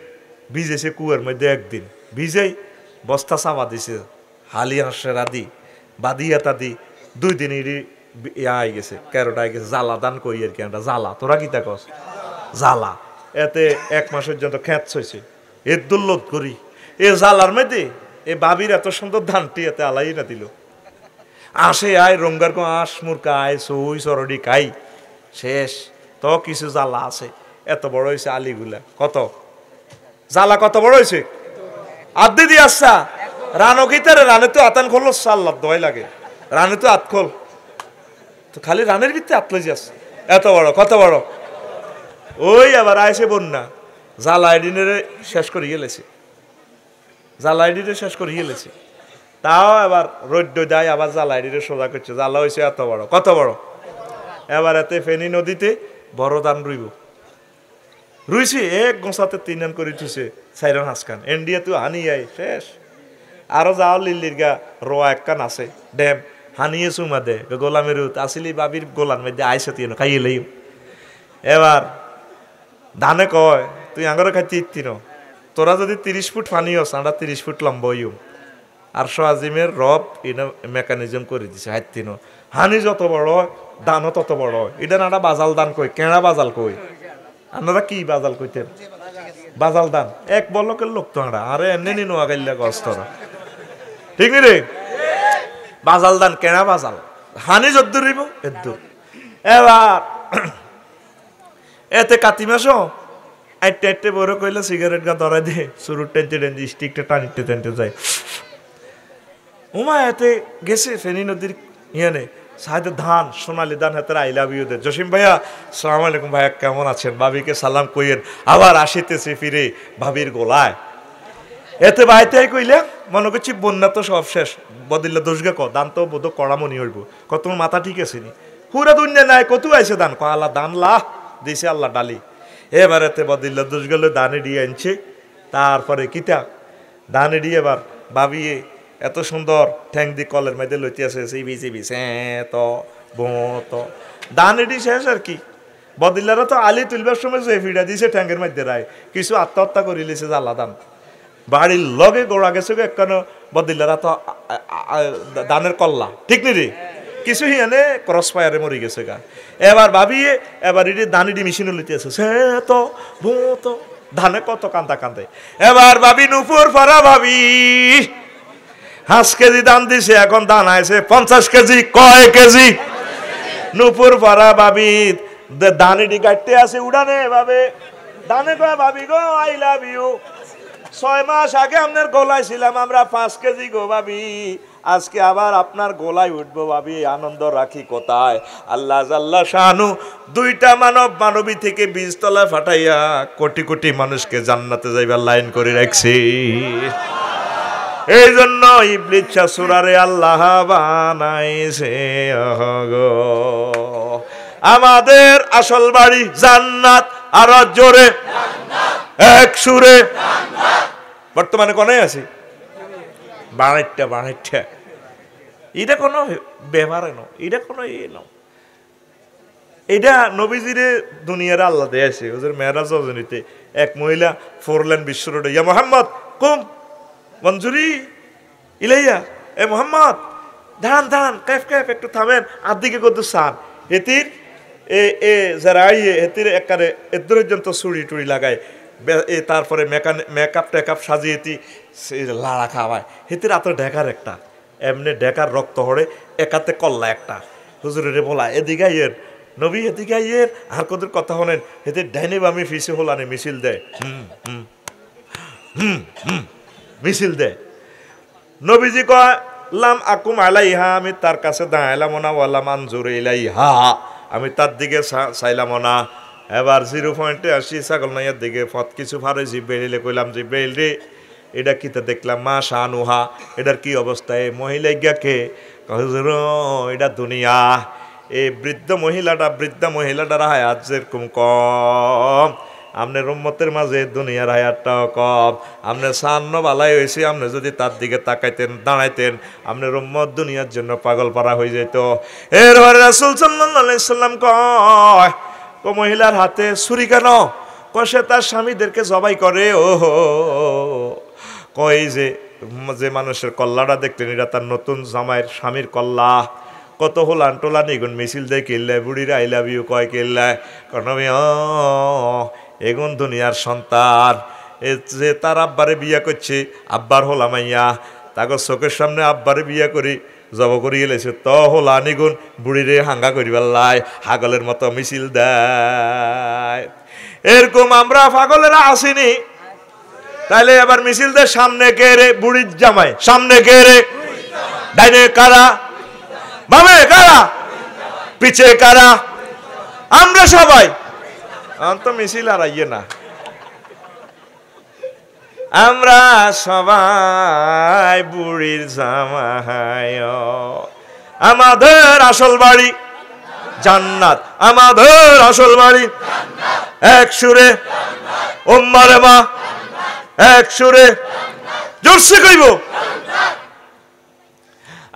ভিজেছে কুয়ার মধ্যে, একদিন ভিজাই বস্তা চাপা দিছে, হালি হাঁসের আদি বাদিয়াতা দি 2 দিন আই গেছে, ক্যারোটা আই গেছে, জ্বালা দান কই আর কি, একটা জ্বালা, তোরা কি তা কস জ্বালা। এতে 1 মাস পর্যন্ত খ্যাঁচ হয়েছে, এর দুল্লত করি এ জ্বালার মধ্যে এ বাবির এত সুন্দর ধানটি এতে আলাই না দিল। আসে আয় রঙ্গার কো আস মুরকা আয় সই সরডি খাই শেষ। তো কিছু জ্বালা আছে, এত বড় হয়েছে আলিগুলা, কত জ্বালা কত বড় হয়েছে, আদি দিয়ে আসছা রানো কিতারে, রানে তো আতান খোল সাল্লাহ দয় লাগে, রানে তো আত খোল, তো খালি রানের ভিত্তি আতলে যাস, এত বড় কত বড়। ওই আবার আইসে বন্যা, জ্বালা আইডিনে শেষ করে গেলেছে, জ্বালা আইডিনে শেষ করে গেলেছে, তাও এবার রৌদ্র দেয়, আবার জ্বালা আইডিনে সোজা করছে, জ্বালা হয়েছে এত বড় কত বড়। এবার এতে ফেনী নদীতে বড় ধান রুইছে, এক গোসাতে 3 রান করে উঠেছে, 4 রান হাসকান ইন্ডিয়া তো হানি আয় শেষ। আরো যাও লিল্লির গা রোয়া একখান আছে ড্যাম, হানিয়ে চুমা দে গোলামের আসিলি বাবির গোলার মধ্যে আইসে তিন খাইয়ে লই। এবার ধানে কয় তুই আঙ্গরে খাইতে ইত্তিন, তোরা যদি 30 ফুট পানি হস, আমরা 30 ফুট লম্বা হইম। আর আজিমের রব এটা মেকানিজম করে দিছে, হাইতিন হানি যত বড় হয় দানও তত বড় হয়। এটা না বাজাল দান কই, কেনা বাজাল কই, আপনারা কি বাজাল কইতেন? বাজাল দান এক বলকের লোক তো আমরা, আরে এমনি নোয়া গাইলা গস্তরা, ঠিক নি রে? বাজাল দান কেনা বাজাল, হানি যদ্দুর হইব এদ্দুর। এবার এতে কাতি মাস আইটে বড় কইলে সিগারেট গা ধরাই দিয়ে শুরু টেনতে স্টিকটা টানিতে যায়। উমা এতে গেছে ফেনী নদীর ইয়ানে সাহেব ধান, সোনালি ধান হাতের আই লাভ ইউ দে। জসিম ভাইয়া সালাম আলাইকুম, ভাইয়া কেমন আছেন? ভাবিকে সালাম কইয়েন। আবার আসিতেছে ফিরে ভাবির গোলায়, এতে বাইতে কইলে মনে করছি বন্যা তো সব শেষ বদিল্লা দোষগে ক দান তো বোধ কড়া মনি হইব কত তোমার মাথা ঠিক আছে নি পুরা দুনিয়া নাই কত আইছে দান ক আল্লাহ দান লা দিছে আল্লাহ ডালি এবারেতে বদিল্লা দোষগুলো দানে দিয়ে আনছে তারপরে কিতা দানে দিয়ে এবার ভাবিয়ে এত সুন্দর ঠ্যাং দি কলের মধ্যে লইতে আছে সিবি সিবি তো তো দান এডি শেষ আর কি বদিল্লারা তো আলি তুলবার সময় যে ফিডা দিছে ঠ্যাঙ্গের মধ্যে রায় কিছু আত্মহত্যা করে লিছে আল্লাহ দান বাড়ির লগে গোড়া গেছে একখানো বদিল্লারা তো দানের কল্লা ঠিক নি রে কিছু হিয়ানে ক্রস ফায়ারে মরি গেছে গা এবার ভাবিয়ে এবার এটি দানিডি মেশিনে লইতে আছে সে তো তো ধানে কত কান্দা কান্দে এবার ভাবি নুপুর ফারা ভাবি 5 কেজি দান দিছে এখন দান আইছে 50 কেজি কয় কেজি নুপুর ফারা ভাবি দানিডি কাটতে আছে উড়ানে ভাবে দানে কয় ভাবি গো আই লাভ ইউ 6 মাস আগে আপনার গোলায় ছিলাম আমরা 5 কেজি গো ভাবি আজকে আবার আপনার গোলায় উঠবো ভাবি আনন্দ রাখি কোথায় আল্লাহ জাল্লা শানু দুইটা মানবী থেকে 20 তলা ফাটাইয়া কোটি কোটি মানুষকে জান্নাতে যাইবার লাইন করে রাখছি এই জন্য ইবলিস সূরারে আল্লাহ বানাইছে গো আমাদের আসল বাড়ি জান্নাত আর জোরে এক সুরে বর্তমানে কোনে আছে বানাইটা এটা কোনো ব্যবহার নো এটা কোনো এটা নবীজিরে দুনিয়ার আল্লাহ দিয়েছে ওদের মেরাজ রজনীতে এক মহিলা 4 লেন বিশ্ব রোডে ইয়া মোহাম্মদ কুম মঞ্জুরি ইলাইয়া এ মোহাম্মদ দাঁড়ান কাইফ একটু থামেন আর দিকে কত সান এতির এ যারা আইয়ে এতির একারে এদের পর্যন্ত চুড়ি টুড়ি লাগায় তারপরে মেকআপ টেকআপ সাজিয়ে লাড়া খাওয়ায় হেতির এত ডেকার একটা এমনি ডেকার রক্ত হরে একাতে কল্লা একটা হুজুরের বলা এদিকে আইয়ের নবী এদিকে আইয়ের আর কদের কথা হলেন হেতে ডাইনে বামে ফিসে হলানে মিছিল দেয় মিছিল দেয় নবীজি কয় লাম আকুম আলাইহা আমি তার কাছে দাঁড়াইলাম না ওয়ালা মানজুর ইলাইহা আমি তার দিকে চাইলাম না এবার 0 পয়েন্টে আসি ছাগল নাইয়ার দিকে ফত কিছু ফারে জিব্রাইলে কইলাম জিব্রাইল রে এটা কিতা দেখলাম মা শানুহা এটার কি অবস্থা এই মহিলা গিয়াকে হুজুর এটা দুনিয়া এই বৃদ্ধা মহিলাটার হায়াত যেরকম কম আপনার উম্মতের মাঝে দুনিয়ার হায়াতটাও কম আপনার সান্ন বালাই হয়েছে আপনি যদি তার দিকে তাকাইতেন দাঁড়াইতেন আপনার উম্মত দুনিয়ার জন্য পাগল পারা হয়ে যেত এরপরে রাসূল সাল্লাল্লাহু আলাইহি সাল্লাম কয় ও মহিলার হাতে ছুরি কেন কষে তার স্বামীদেরকে জবাই করে ও কই যে মানুষের কল্লাটা দেখলেন এটা তার নতুন জামাইয়ের স্বামীর কল্লা কত হোলান টোলা নিগুন মিছিল দেয় কিল্লায় বুড়ির আই লাভ ইউ কয় কিল্লায় কারণ এগুন দুনিয়ার সন্তান এ যে তার আব্বারে বিয়া করছে আব্বার হোলা মাইয়া তাকে চোখের সামনে আব্বারে বিয়া করি জব করি গেলেছে তো হোলা নিগুন বুড়িরে হাঙ্গা করিবার লাই হাগলের মতো মিছিল দেয় এরকম আমরা পাগলেরা আসিনি তাইলে এবার মিছিল দেয় সামনে কে রে বুড়ির জামাই সামনে কে রে ডাইনে কারা বামে কারা পিছে কারা আমরা সবাই তো মিছিল আর আইয়ে না আমরা সবাই বুড়ির জামাই আমাদের আসল বাড়ি জান্নাত আমাদের আসল বাড়ি এক সুরে উম্মারে মা এক সুরে জোরসে কইব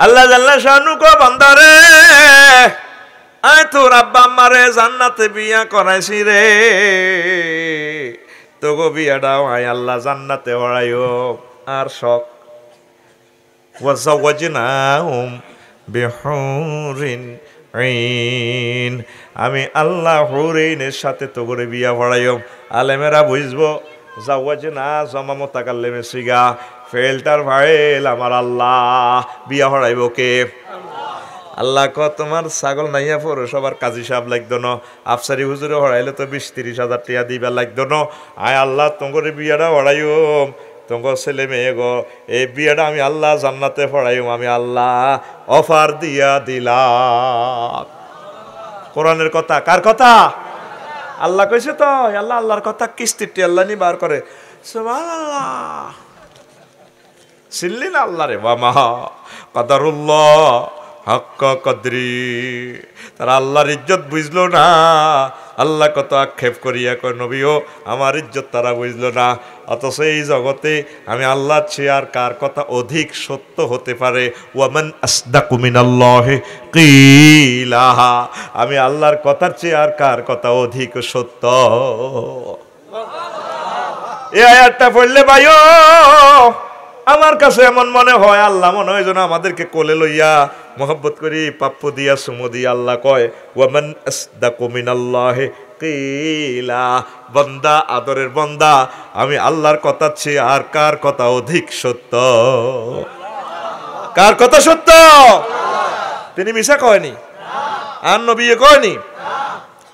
আল্লাহ জাল্লা শানু কো বান্দারে আয় তোর আব্বা আম্মারে জান্নাতে বিয়া করাইছি রে তোগো বিয়াটাও আয় আল্লাহ জান্নাতে হড়াইও আর শখ ওয়াজাওয়াজনাহুম বিহুরিন আইন আমি আল্লাহ হুরাইনের সাথে তোগরে বিয়া হড়াইও আলেমেরা বুঝবো জাওয়াজনা জমা মুতাকাল্লিমে সিগা ফেলটার ফাইল আমার আল্লাহ বিয়া হড়াইব কে আল্লাহ ক তোমার ছাগল নাইয়া পৌরসভার কাজী সাহেব লাগতো ন আফসারি হুজুরে হড়াইলে তো 20-30 হাজার টাকা দিবা লাগতো ন আয় আল্লাহ তোমার বিয়াটা হড়াইও তোমার ছেলে মেয়ে গো এই বিয়াটা আমি আল্লাহ জান্নাতে পড়াইও আমি আল্লাহ অফার দিয়া দিলাম কোরআনের কথা কার কথা আল্লাহ কইছে তো আল্লাহর কথা কিস্তিটি আল্লাহ নি বার করে সুবহানাল্লাহ চিনলি না আল্লাহ রে বামা কাদারুল্লাহ হাক্কা কদরি, তারা আল্লাহর ইজ্জত বুঝলো না। আল্লাহ কত আক্ষেপ করিয়া কয় নবীও আমার ইজ্জত তারা বুঝলো না। অথচ এই জগতে আমি আল্লাহর চেয়ে আর কার কথা অধিক সত্য হতে পারে? ওয়ামান আসদাকু মিনাল্লাহি কিলা, আমি আল্লাহর কথার চেয়ে আর কার কথা অধিক সত্য? এই আয়াতটা পড়লে ভাইও আমার কাছে এমন মনে হয় আল্লাহ মনে হয় যেন আমাদেরকে কোলে লইয়া মোহব্বত করি পাপ্পু দিয়া সুমো দিয়া আল্লাহ কয় ওয়ামান আসদাকু মিনাল্লাহি কিলা, বান্দা আদরের বান্দা আমি আল্লাহর কথা চেয়ে আর কার কথা অধিক সত্য? কার কথা সত্য? তিনি মিশা কয়নি, আর নবী কয়নি,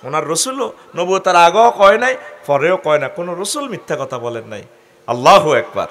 ওনার রসুলও নবুয়তের আগেও কয় নাই, পরেও কয় না, কোন রসুল মিথ্যা কথা বলেন নাই। আল্লাহু আকবার।